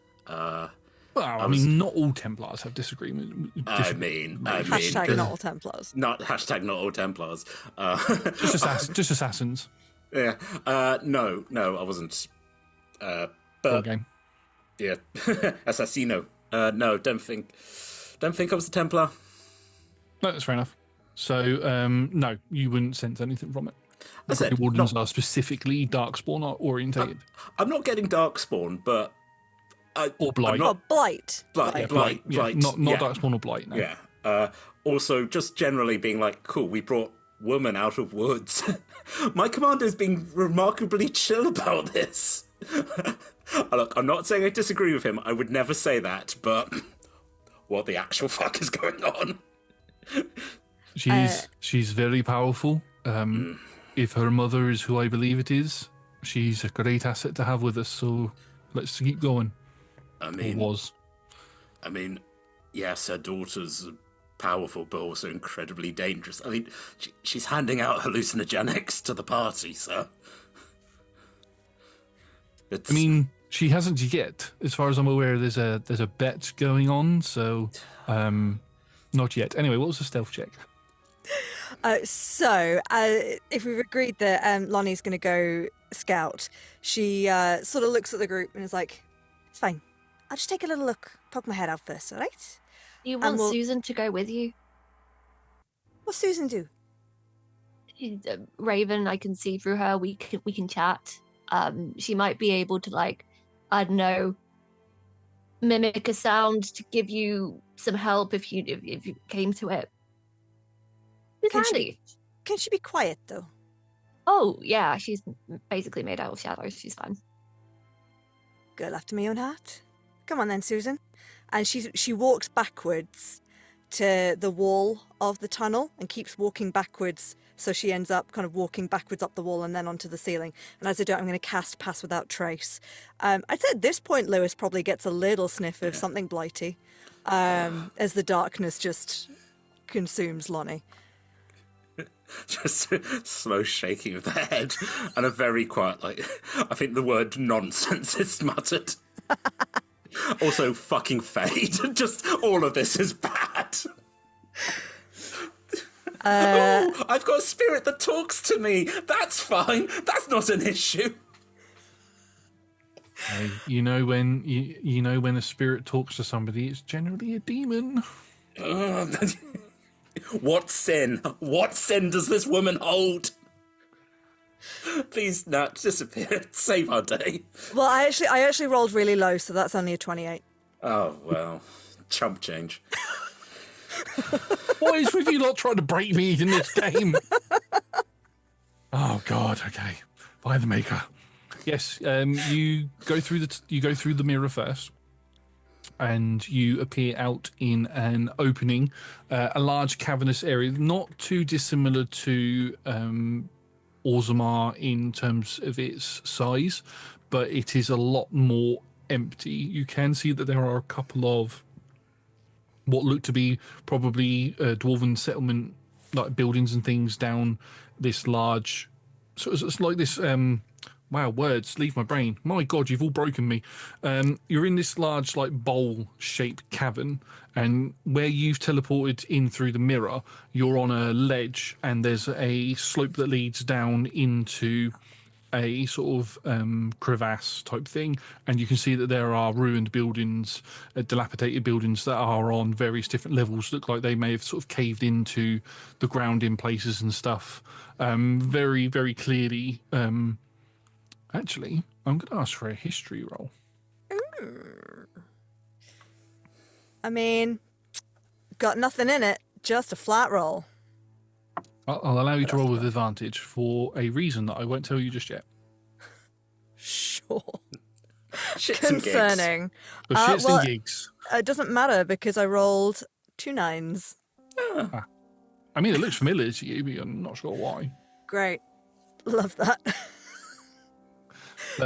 Well, I mean, not all Templars have disagreement. I mean, Hashtag not all Templars. not hashtag not all Templars. Just assassins. Yeah. No, I wasn't. War But game. yeah, assassino. No, don't think I was a Templar. No, that's fair enough. So, no, you wouldn't sense anything from it. I said, The Wardens are specifically Darkspawn orientated. I'm not getting Darkspawn, but Or Blight. Oh, Blight. Blight. Yeah, not Darkspawn or Blight, no. Yeah. Also, just generally being like, cool, we brought woman out of woods. My commander's being remarkably chill about this. Look, I'm not saying I disagree with him. I would never say that, but what the actual fuck is going on? She's very powerful. If her mother is who I believe it is, she's a great asset to have with us, so let's keep going. I mean, Was. I mean, yes, her daughter's powerful, but also incredibly dangerous. I mean, she's handing out hallucinogenics to the party, so. It's... I mean, she hasn't yet. As far as I'm aware, there's a bet going on, so not yet. Anyway, what was the stealth check? So, if we've agreed that Lonnie's going to go scout, she sort of looks at the group and is like, it's fine. I'll just take a little look, poke my head out first, all right? You want we'll- Susan to go with you? What's Susan do? Raven, I can see through her. We can chat. She might be able to, like, I don't know, mimic a sound to give you some help if you came to it. It's Can she handy. Can she be quiet, though? Oh yeah, she's basically made out of shadows. She's fine. Girl after my own heart. Come on then, Susan. And she walks backwards to the wall of the tunnel and keeps walking backwards. So she ends up kind of walking backwards up the wall and then onto the ceiling. And as I do it, I'm going to cast Pass Without Trace. I'd say at this point, Lewis probably gets a little sniff of something blighty as the darkness just consumes Lonnie. Just slow shaking of the head and a very quiet, like, I think the word nonsense is muttered. Also, fucking fade. Just all of this is bad. Oh, I've got a spirit that talks to me. That's fine. That's not an issue. Hey, you know when a spirit talks to somebody, it's generally a demon. What sin? What sin does this woman hold? Please, Nat, disappear. Save our day. Well, I actually rolled really low, so that's only a 28. Oh, well. Chump change. What is with you lot trying to break me in this game? Oh God. Okay. By the maker. Yes. You go through the mirror first, and you appear out in an opening, a large cavernous area, not too dissimilar to Orzammar in terms of its size, but it is a lot more empty. You can see that there are a couple of what look to be probably dwarven settlement like buildings and things down this large. So it's like this. Wow, words leave my brain. My God, you've all broken me. You're in this large, like bowl-shaped cavern, and where you've teleported in through the mirror, you're on a ledge, and there's a slope that leads down into a sort of crevasse type thing, and you can see that there are ruined buildings, dilapidated buildings that are on various different levels. Look like they may have sort of caved into the ground in places and stuff. Very, very clearly. Actually, I'm going to ask for a history roll. I mean, got nothing in it, just a flat roll. I'll allow you to roll with advantage for a reason that I won't tell you just yet. Sure. Shits and gigs. Concerning. For shits well, and gigs. It doesn't matter because I rolled 2 9s. I mean, it looks familiar to you, but I'm not sure why. Great. Love that.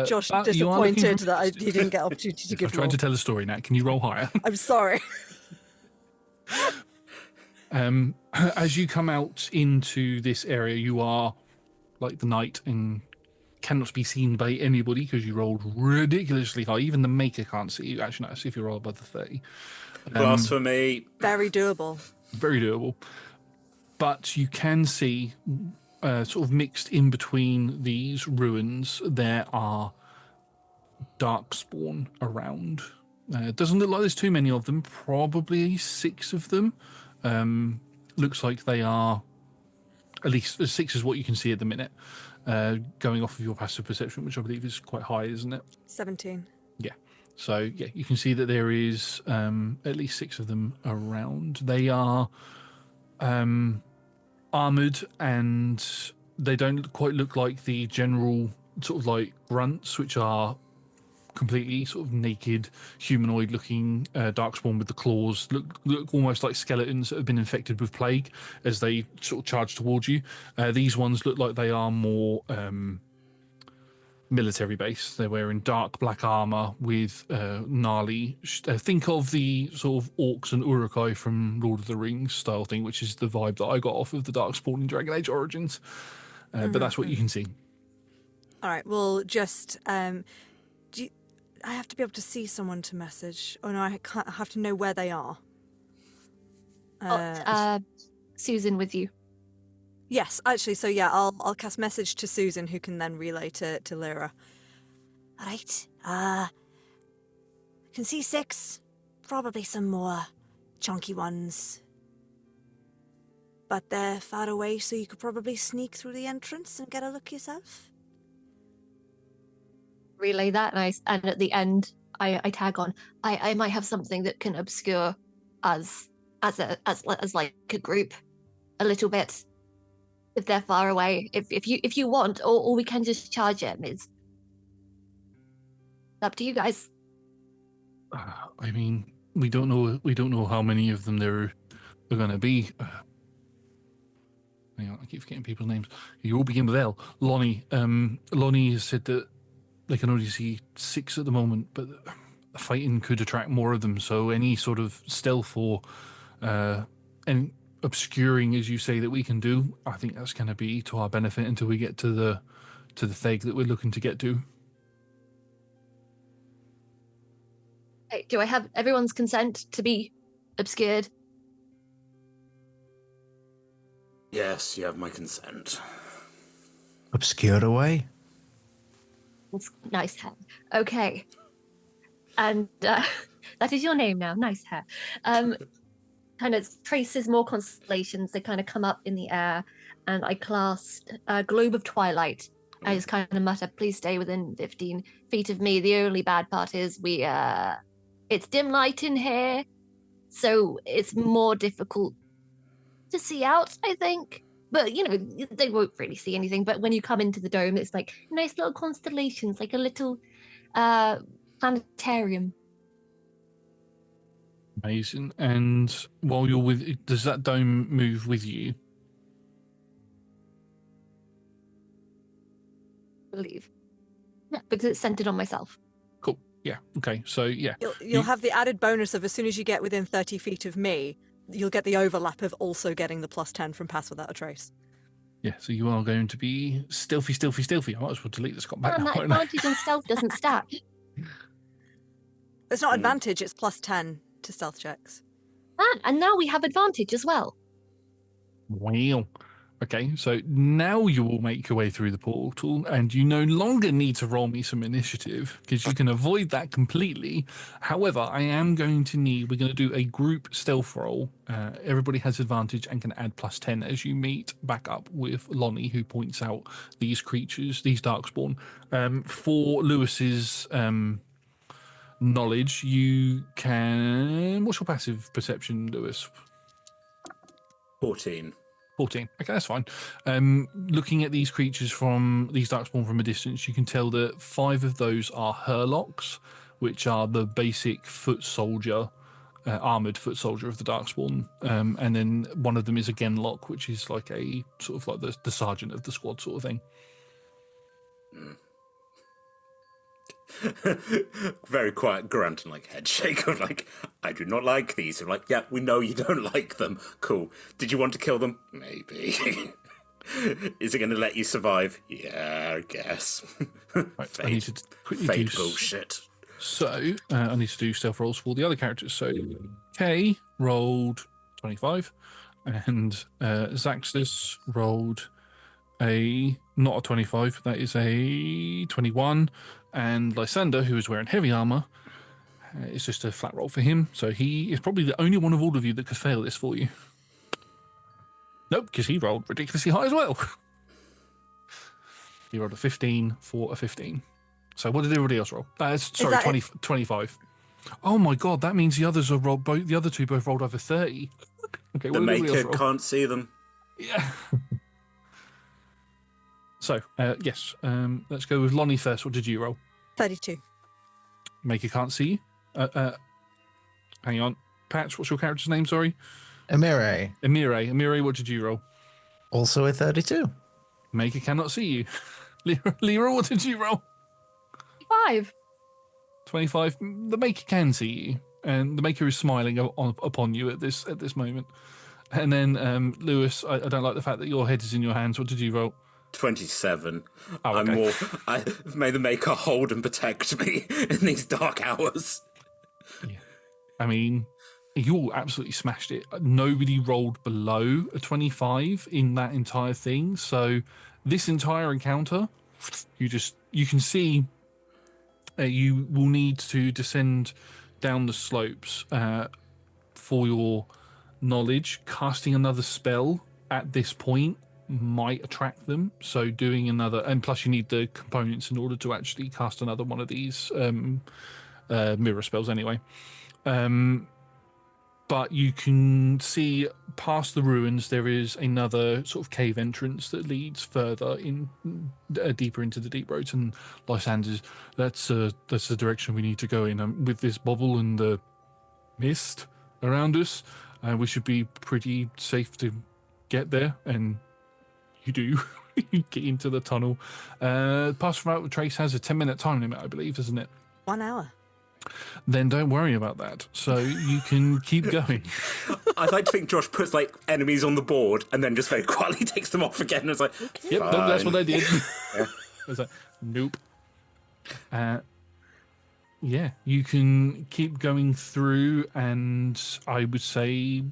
Josh but you are looking disappointed for- that he didn't get opportunity to I'm give trying more. to tell a story, Nat. Can you roll higher? I'm sorry. As you come out into this area, you are like the night and cannot be seen by anybody because you rolled ridiculously high. Even the maker can't see you. Actually, no, see if you roll above the 30. Blasphemy. Very doable. Very doable. But you can see, sort of mixed in between these ruins, there are darkspawn around. It doesn't look like there's too many of them. Probably 6 of them. Looks like they are, at least 6 is what you can see at the minute, going off of your passive perception, which I believe is quite high, isn't it? 17. Yeah. So, yeah, you can see that there is at least 6 of them around. They are armoured, and they don't quite look like the general sort of like grunts, which are completely sort of naked, humanoid-looking darkspawn with the claws. Look almost like skeletons that have been infected with plague as they sort of charge towards you. These ones look like they are more military base. They're wearing dark black armor with gnarly. Think of the sort of orcs and urukai from Lord of the Rings style thing, which is the vibe that I got off of the Darkspawn in Dragon Age Origins. But that's what you can see. All right, well, just... I have to be able to see someone to message. Oh, no, I have to know where they are. Susan with you. Yes, actually, so yeah, I'll cast message to Susan, who can then relay to Lyra. All right, can see 6, probably some more chunky ones. But they're far away, so you could probably sneak through the entrance and get a look yourself. Relay that, and at the end, I tag on. I might have something that can obscure us as like a group a little bit if they're far away. If you want, or we can just charge him. It's up to you guys. I mean, we don't know how many of them there are going to be. Hang on, I keep forgetting people's names. You all begin with L. Lonnie. Lonnie has said that they can only see 6 at the moment, but fighting could attract more of them. So any sort of stealth or and obscuring, as you say, that we can do, I think that's going to be to our benefit until we get to the theg that we're looking to get to. Hey, do I have everyone's consent to be obscured? Yes, you have my consent. Obscured away. It's nice hair. Okay. And that is your name now. Nice hair. Kind of traces more constellations. They kind of come up in the air, and I cast a globe of twilight. I just kind of mutter, "Please stay within 15 feet of me." The only bad part is it's dim light in here, so it's more difficult to see out, I think. But they won't really see anything. But when you come into the dome, it's like nice little constellations, like a little planetarium. Amazing. And while you're with, does that dome move with you? I believe. Yeah, because it's centered on myself. Cool. Yeah. Okay. So yeah, You'll have the added bonus of as soon as you get within 30 feet of me, you'll get the overlap of also getting the +10 from Pass Without a Trace. yeah. So you are going to be stealthy. I might as well delete this. Got back And now. that advantage on stealth doesn't stack. It's not advantage, it's +10 to stealth checks. And now we have advantage as well. Wow. Okay, so now you will make your way through the portal, and you no longer need to roll me some initiative because you can avoid that completely. However, we're going to do a group stealth roll. Everybody has advantage and can add +10 as you meet back up with Lonnie, who points out these creatures, these darkspawn. For Lewis's knowledge, you can. What's your passive perception, Lewis? 14. 14. Okay, that's fine. Looking at these creatures these darkspawn from a distance, you can tell that 5 of those are Hurlocks, which are the basic foot soldier, armored foot soldier of the darkspawn. And then one of them is a Genlock, which is like a sort of like the sergeant of the squad sort of thing. Very quiet grunt and like head shake of like, I do not like these. I'm like, yeah, we know you don't like them. Cool. Did you want to kill them? Maybe. Is it going to let you survive? Yeah, I guess. Right, I need to quickly fake do bullshit. So I need to do stealth rolls for the other characters. So Kay rolled 25, and Zaxxus rolled not a 25. That is a 21. And Lysander, who is wearing heavy armor, it's just a flat roll for him. So he is probably the only one of all of you that could fail this for you. Nope, because he rolled ridiculously high as well. He rolled a 15 for a 15. So what did everybody else roll? Sorry, 25. Oh my god, that means the others are rolled. The other two both rolled over 30. Okay, The what did everybody else maker roll? can't see them. Yeah. So, yes, let's go with Lonnie first. What did you roll? 32. Maker can't see you. Hang on. Patch, what's your character's name? Sorry. Amire, Amire, what did you roll? also a 32. Maker cannot see you. Lyra, what did you roll? 5. 25. The Maker can see you, and the Maker is smiling upon you at this moment. And then, Lewis, I don't like the fact that your head is in your hands. What did you roll? 27. Oh, okay. May the maker hold and protect me in these dark hours. Yeah. I mean, you all absolutely smashed it. Nobody rolled below a 25 in that entire thing. So this entire encounter, you can see you will need to descend down the slopes for your knowledge. Casting another spell at this point might attract them, so doing another, and plus you need the components in order to actually cast another one of these mirror spells anyway. But you can see past the ruins there is another sort of cave entrance that leads further in, deeper into the deep roads, and Lysander's that's the direction we need to go in. With this bubble and the mist around us, we should be pretty safe to get there, and you do. You get into the tunnel. Pass Without a Trace has a 10-minute time limit, I believe, isn't it? 1 hour. Then don't worry about that. So you can keep going. I'd like to think Josh puts like enemies on the board and then just very quietly takes them off again. And it's like, Yep, no, that's what I did. Yeah. It's like, nope. Yeah, you can keep going through, and I would say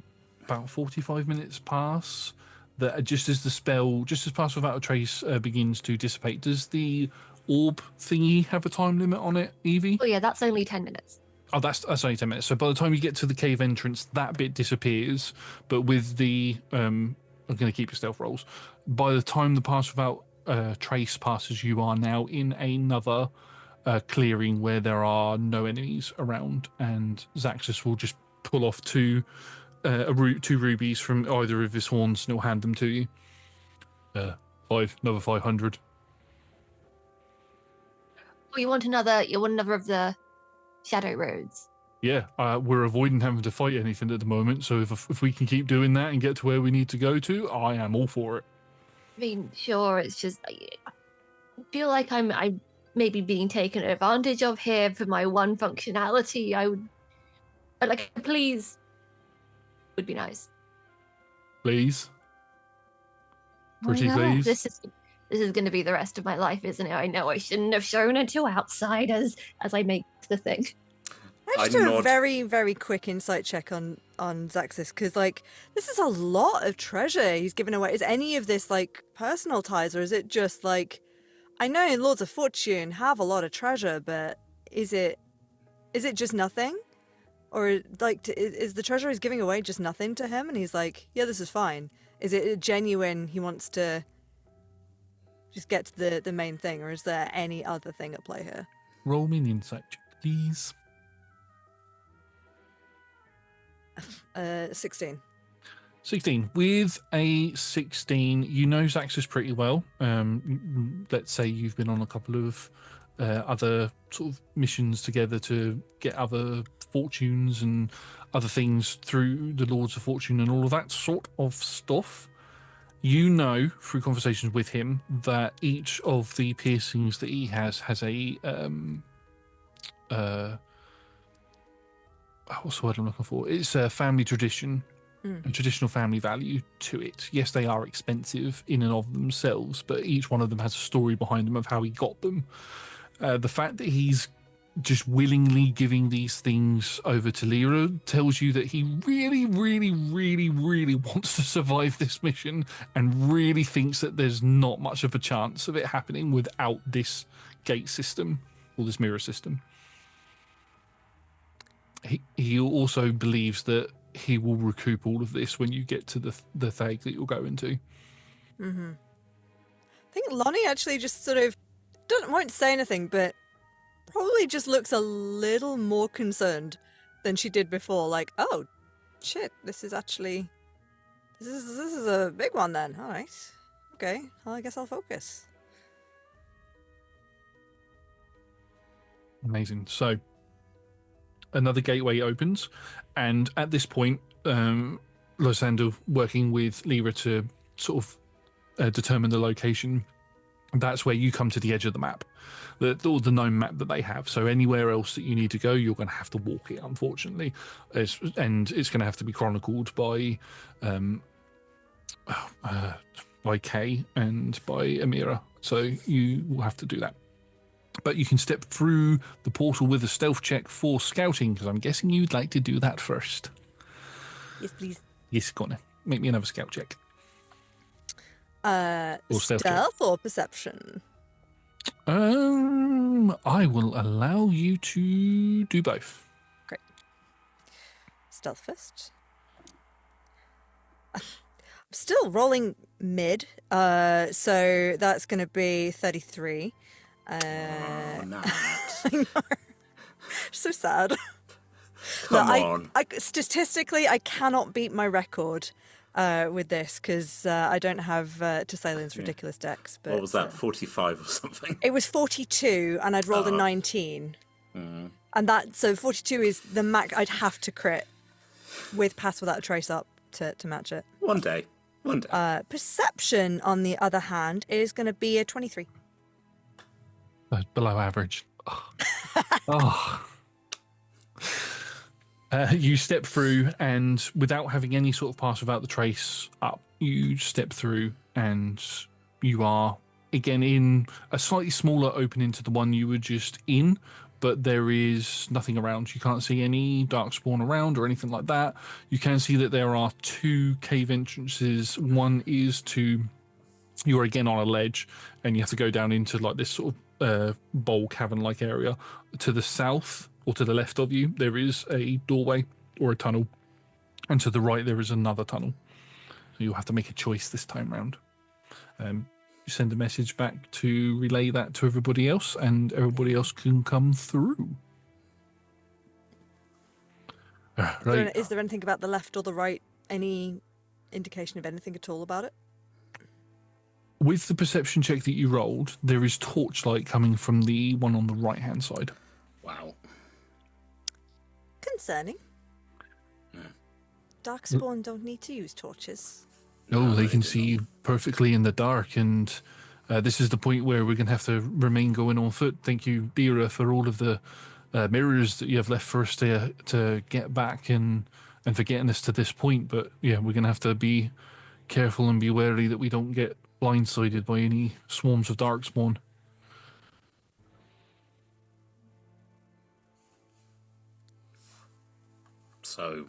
about 45 minutes pass. That just as Pass Without a Trace begins to dissipate, does the orb thingy have a time limit on it, Evie? Oh yeah, that's only 10 minutes. Oh, that's only 10 minutes. So by the time you get to the cave entrance, that bit disappears. But with the I'm going to keep your stealth rolls. By the time the pass without trace passes, you are now in another clearing where there are no enemies around, and Zaxxus will just pull off two rubies from either of his horns, and he'll hand them to you. Another 500. Oh, you want another of the shadow roads? Yeah, we're avoiding having to fight anything at the moment, so if we can keep doing that and get to where we need to go to, I am all for it. I mean, sure, it's just I feel like I'm maybe being taken advantage of here for my one functionality. I'd like a please would be nice. Please. Pretty I know. please. This is going to be the rest of my life, isn't it? I know I shouldn't have shown it to outsiders as I make the thing. I just do a very, very quick insight check on Zaxxus, because, like, this is a lot of treasure he's given away. Is any of this, like, personal ties, or is it just, like... I know Lords of Fortune have a lot of treasure, but is it just nothing? Or, like, is the treasure he's giving away just nothing to him, and he's like, yeah, this is fine? Is it a genuine he wants to just get to the main thing, or is there any other thing at play here? Roll me an insight check, please. 16. 16. With a 16, you know Zaxxus pretty well. Let's say you've been on a couple of other sort of missions together to get other fortunes and other things through the Lords of Fortune and all of that sort of stuff. You know through conversations with him that each of the piercings that he has a what's the word I'm looking for? It's a family tradition, a traditional family value to it. Yes, they are expensive in and of themselves, but each one of them has a story behind them of how he got them. The fact that he's just willingly giving these things over to Lyra tells you that he really, really, really, really wants to survive this mission and really thinks that there's not much of a chance of it happening without this gate system or this mirror system. He also believes that he will recoup all of this when you get to the thag that you'll go into. Mm-hmm. I think Lonnie actually just sort of won't say anything, but probably just looks a little more concerned than she did before. Like, oh, shit, this is a big one then. All right, okay, well, I guess I'll focus. Amazing. So another gateway opens, and at this point, Lysander, working with Lyra to sort of determine the location, that's where you come to the edge of the map, the known map that they have. So anywhere else that you need to go, you're going to have to walk it, unfortunately, and it's going to have to be chronicled by Kay and by Amira. So you will have to do that. But you can step through the portal with a stealth check for scouting, because I'm guessing you'd like to do that first. Yes, please. Yes, go on. Make me another scout check. Or stealth or perception? I will allow you to do both. Great. Stealth first. I'm still rolling mid, so that's going to be 33. Oh, no. I know. So sad. Come on. Statistically, I cannot beat my record with this because I don't have Thessalian's ridiculous dex. But, what was that, 45 or something? It was 42, and I'd rolled a 19. Mm. And so 42 is the max I'd have to crit with Pass Without a Trace up to match it. One day. Perception, on the other hand, is going to be a 23. Below average. Oh. You step through, and without having any sort of pass without the trace up, you step through, and you are again in a slightly smaller opening to the one you were just in, but there is nothing around. You can't see any darkspawn around or anything like that. You can see that there are two cave entrances. One is you're again on a ledge, and you have to go down into like this sort of bowl cavern-like area. To the south or to the left of you, there is a doorway or a tunnel, and to the right there is another tunnel. So you'll have to make a choice this time round. You send a message back to relay that to everybody else, and everybody else can come through. Right. Is there anything about the left or the right? Any indication of anything at all about it? With the perception check that you rolled, there is torchlight coming from the one on the right-hand side. Wow. Concerning. Darkspawn don't need to use torches. No, they can do see you perfectly in the dark, and this is the point where we're going to have to remain going on foot. Thank you, Dira, for all of the mirrors that you have left for us to get back and for getting us to this point. But yeah, we're going to have to be careful and be wary that we don't get blindsided by any swarms of darkspawn. So,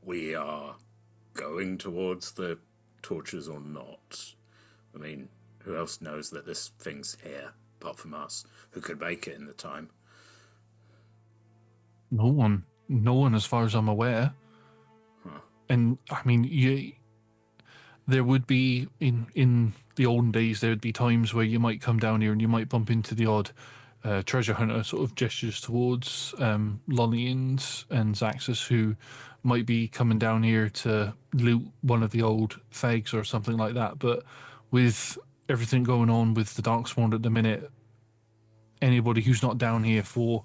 we are going towards the torches or not? I mean, who else knows that this thing's here, apart from us? Who could make it in the time? No one as far as I'm aware. And I mean, there would be in the olden days, there would be times where you might come down here and you might bump into the odd treasure hunter, sort of gestures towards Lonnie and Zaxxas, who might be coming down here to loot one of the old fags or something like that. But with everything going on with the Darkspawn at the minute, anybody who's not down here for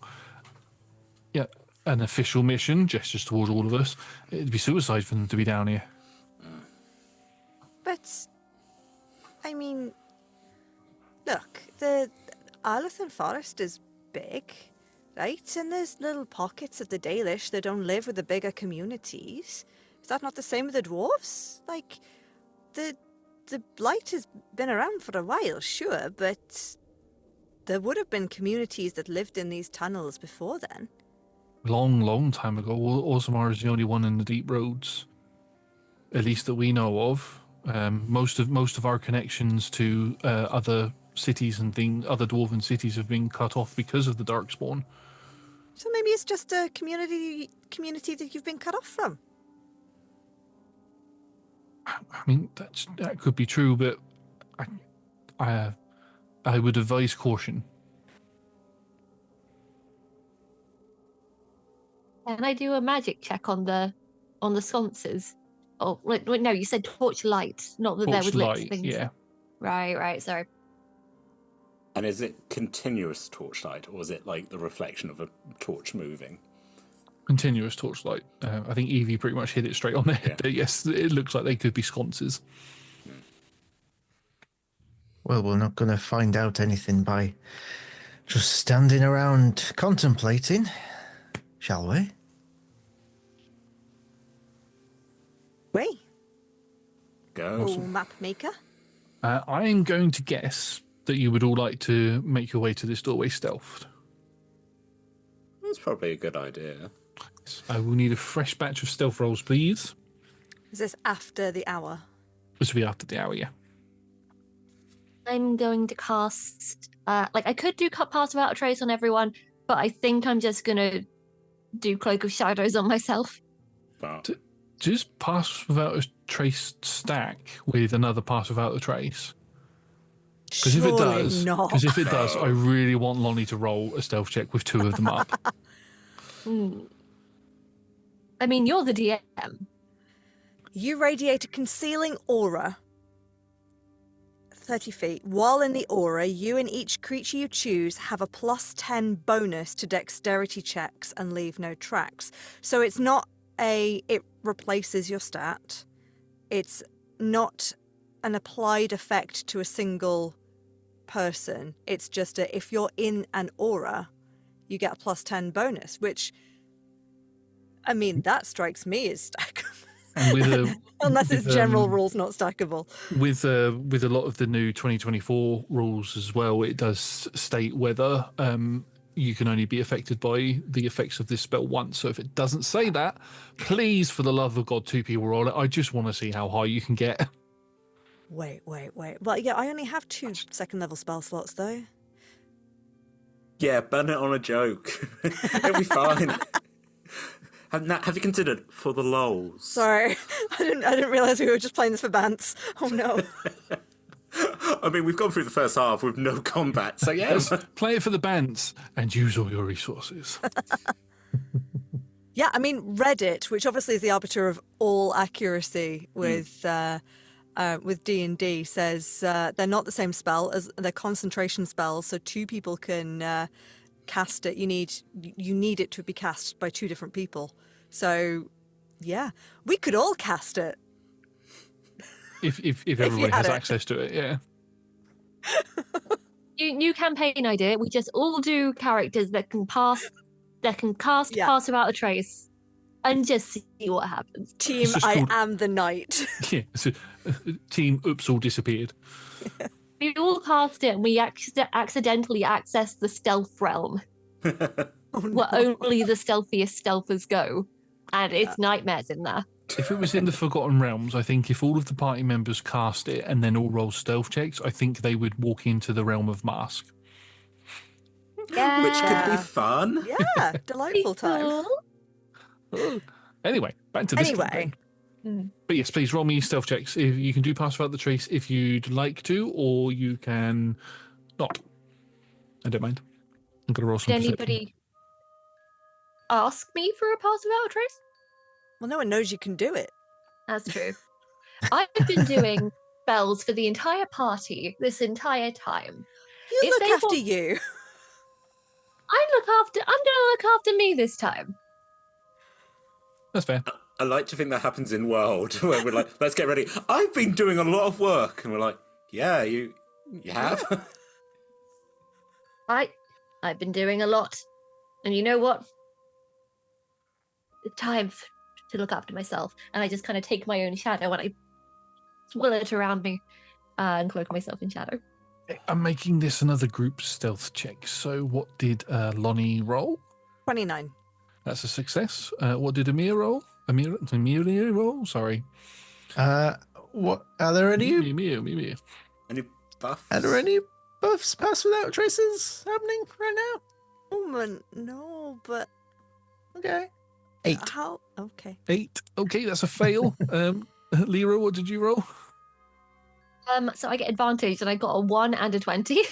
an official mission, gestures towards all of us, it'd be suicide for them to be down here. But, I mean, look, the Arlathan Forest is big, right? And there's little pockets of the Dalish that don't live with the bigger communities. Is that not the same with the dwarves? Like, the Blight has been around for a while, sure, but there would have been communities that lived in these tunnels before then. Long time ago. Orzammar is the only one in the deep roads, at least that we know of. Most of our connections to other cities and other dwarven cities have been cut off because of the Darkspawn. So maybe it's just a community that you've been cut off from. I mean, that could be true, but I would advise caution. Can I do a magic check on the sconces? Oh, wait, no, you said torchlight, not that there was lit Torchlight, things. yeah. Right, sorry. And is it continuous torchlight, or is it like the reflection of a torch moving? Continuous torchlight. I think Evie pretty much hit it straight on there. Yeah. But yes, it looks like they could be sconces. Well, we're not going to find out anything by just standing around contemplating, shall we? Wait. Go. Oh, map maker. I'm going to guess that you would all like to make your way to this doorway stealthed. That's probably a good idea. I will need a fresh batch of stealth rolls, please. Is this after the hour? This will be after the hour, yeah. I'm going to cast, I could do cut pass without a trace on everyone, but I think I'm just going to do Cloak of Shadows on myself. But Just pass without a trace stack with another pass without a trace. Because if it does, I really want Lonnie to roll a stealth check with two of them up. I mean, you're the DM. You radiate a concealing aura 30 feet. While in the aura, you and each creature you choose have a +10 bonus to dexterity checks and leave no tracks. So it's not it replaces your stat. It's not an applied effect to a single person. It's just if you're in an aura, you get a +10 bonus, which, I mean, that strikes me as stackable. And Unless it's general rules not stackable. With a lot of the new 2024 rules as well, it does state whether you can only be affected by the effects of this spell once. So if it doesn't say that, please, for the love of God, two people roll it. I just want to see how high you can get. Wait. Well, yeah, I only have 2 second level spell slots, though. Yeah, burn it on a joke. It'll be fine. Have you considered for the lols? Sorry, I didn't realize we were just playing this for bants. Oh no. I mean, we've gone through the first half with no combat, so yeah. Let's play it for the bands and use all your resources. Yeah, I mean Reddit, which obviously is the arbiter of all accuracy with D&D, says they're not the same spell as they're concentration spells. So two people can cast it. You need it to be cast by two different people. So yeah, we could all cast it. If everybody has access to it, yeah. New campaign idea. We just all do characters that can cast pass without a trace, and just see what happens. Team, I am the knight. Yeah, so, team. Oops, all disappeared. We all cast it, and we accidentally access the stealth realm, where only the stealthiest stealthers go, and it's nightmares in there. If it was in the Forgotten Realms, I think if all of the party members cast it and then all roll stealth checks, I think they would walk into the realm of Mask. Yeah. Which could be fun. Yeah, delightful time. Anyway, back to this campaign. But yes, please roll me stealth checks. If you can do pass without the trace if you'd like to, or you can not. I don't mind. I'm going to roll some Did perception. anybody ask me for a pass without a trace? Well, no one knows you can do it. That's true. I've been doing spells for the entire party this entire time. You look after you. I'm gonna look after me this time. That's fair. I like to think that happens in World, where we're like, let's get ready. I've been doing a lot of work. And we're like, yeah, you have? I've been doing a lot. And you know what? It's time to look after myself. And I just kind of take my own shadow and I swirl it around me and cloak myself in shadow. I'm making this another group stealth check. So what did Lonnie roll? 29. That's a success. What did Amir roll? Amir roll? Sorry. What are there any? Amir. Any buffs? Are there any buffs pass without traces happening right now? Oh, no, but Okay. 8. how? Okay. 8. Okay, that's a fail. Lyra, what did you roll? So I get advantage and I got a 1 and a 20.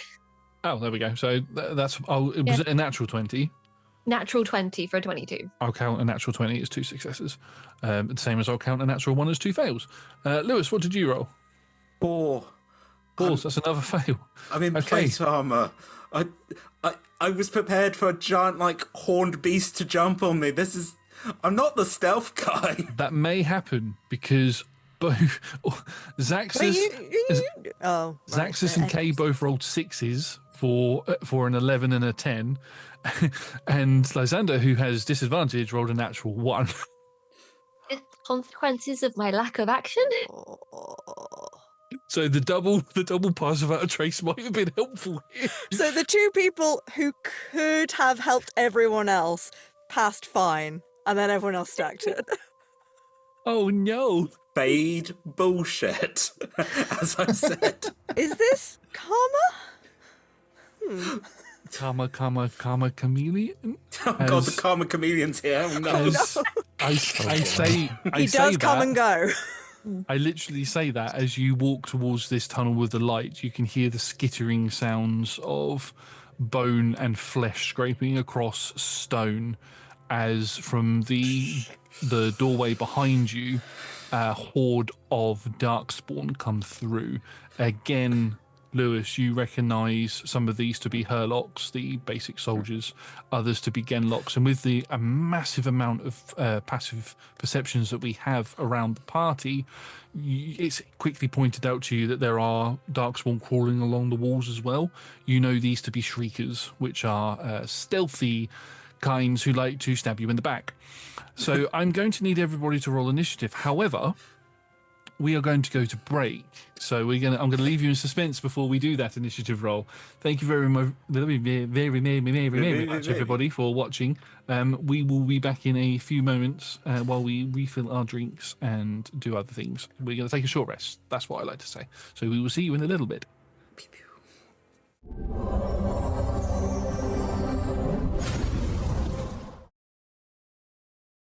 Oh, there we go. So that's it was a natural 20. Natural 20 for a 22. I'll count a natural 20 as 2 successes. The same as I'll count a natural 1 as 2 fails. Lewis, what did you roll? 4. Balls, that's another fail. I'm in Okay. plate armor. I was prepared for a giant, horned beast to jump on me. I'm not the stealth guy. That may happen because both Zaxxus and Kay both rolled 6s for an 11 and a 10. And Lysander, who has disadvantage, rolled a natural 1. Consequences of my lack of action? So the double pass without a trace might have been helpful here. So the two people who could have helped everyone else passed fine, and then everyone else stacked it. Oh no. Fade bullshit, as I said. Is this karma? Karma chameleon. Oh god, the karma chameleon's here. Oh, no. I say He does come and go. I literally say that as you walk towards this tunnel with the light, you can hear the skittering sounds of bone and flesh scraping across stone as from the doorway behind you, a horde of darkspawn come through. Again, Lewis, you recognise some of these to be Herlocks, the basic soldiers, others to be Genlocks, and with the a massive amount of passive perceptions that we have around the party, it's quickly pointed out to you that there are Darkspawn crawling along the walls as well. You know these to be Shriekers, which are stealthy kinds who like to stab you in the back. So I'm going to need everybody to roll initiative. However, we are going to go to break, so I'm going to leave you in suspense before we do that initiative roll. Thank you very much, everybody, for watching. We will be back in a few moments while we refill our drinks and do other things. We're going to take a short rest. That's what I like to say. So we will see you in a little bit.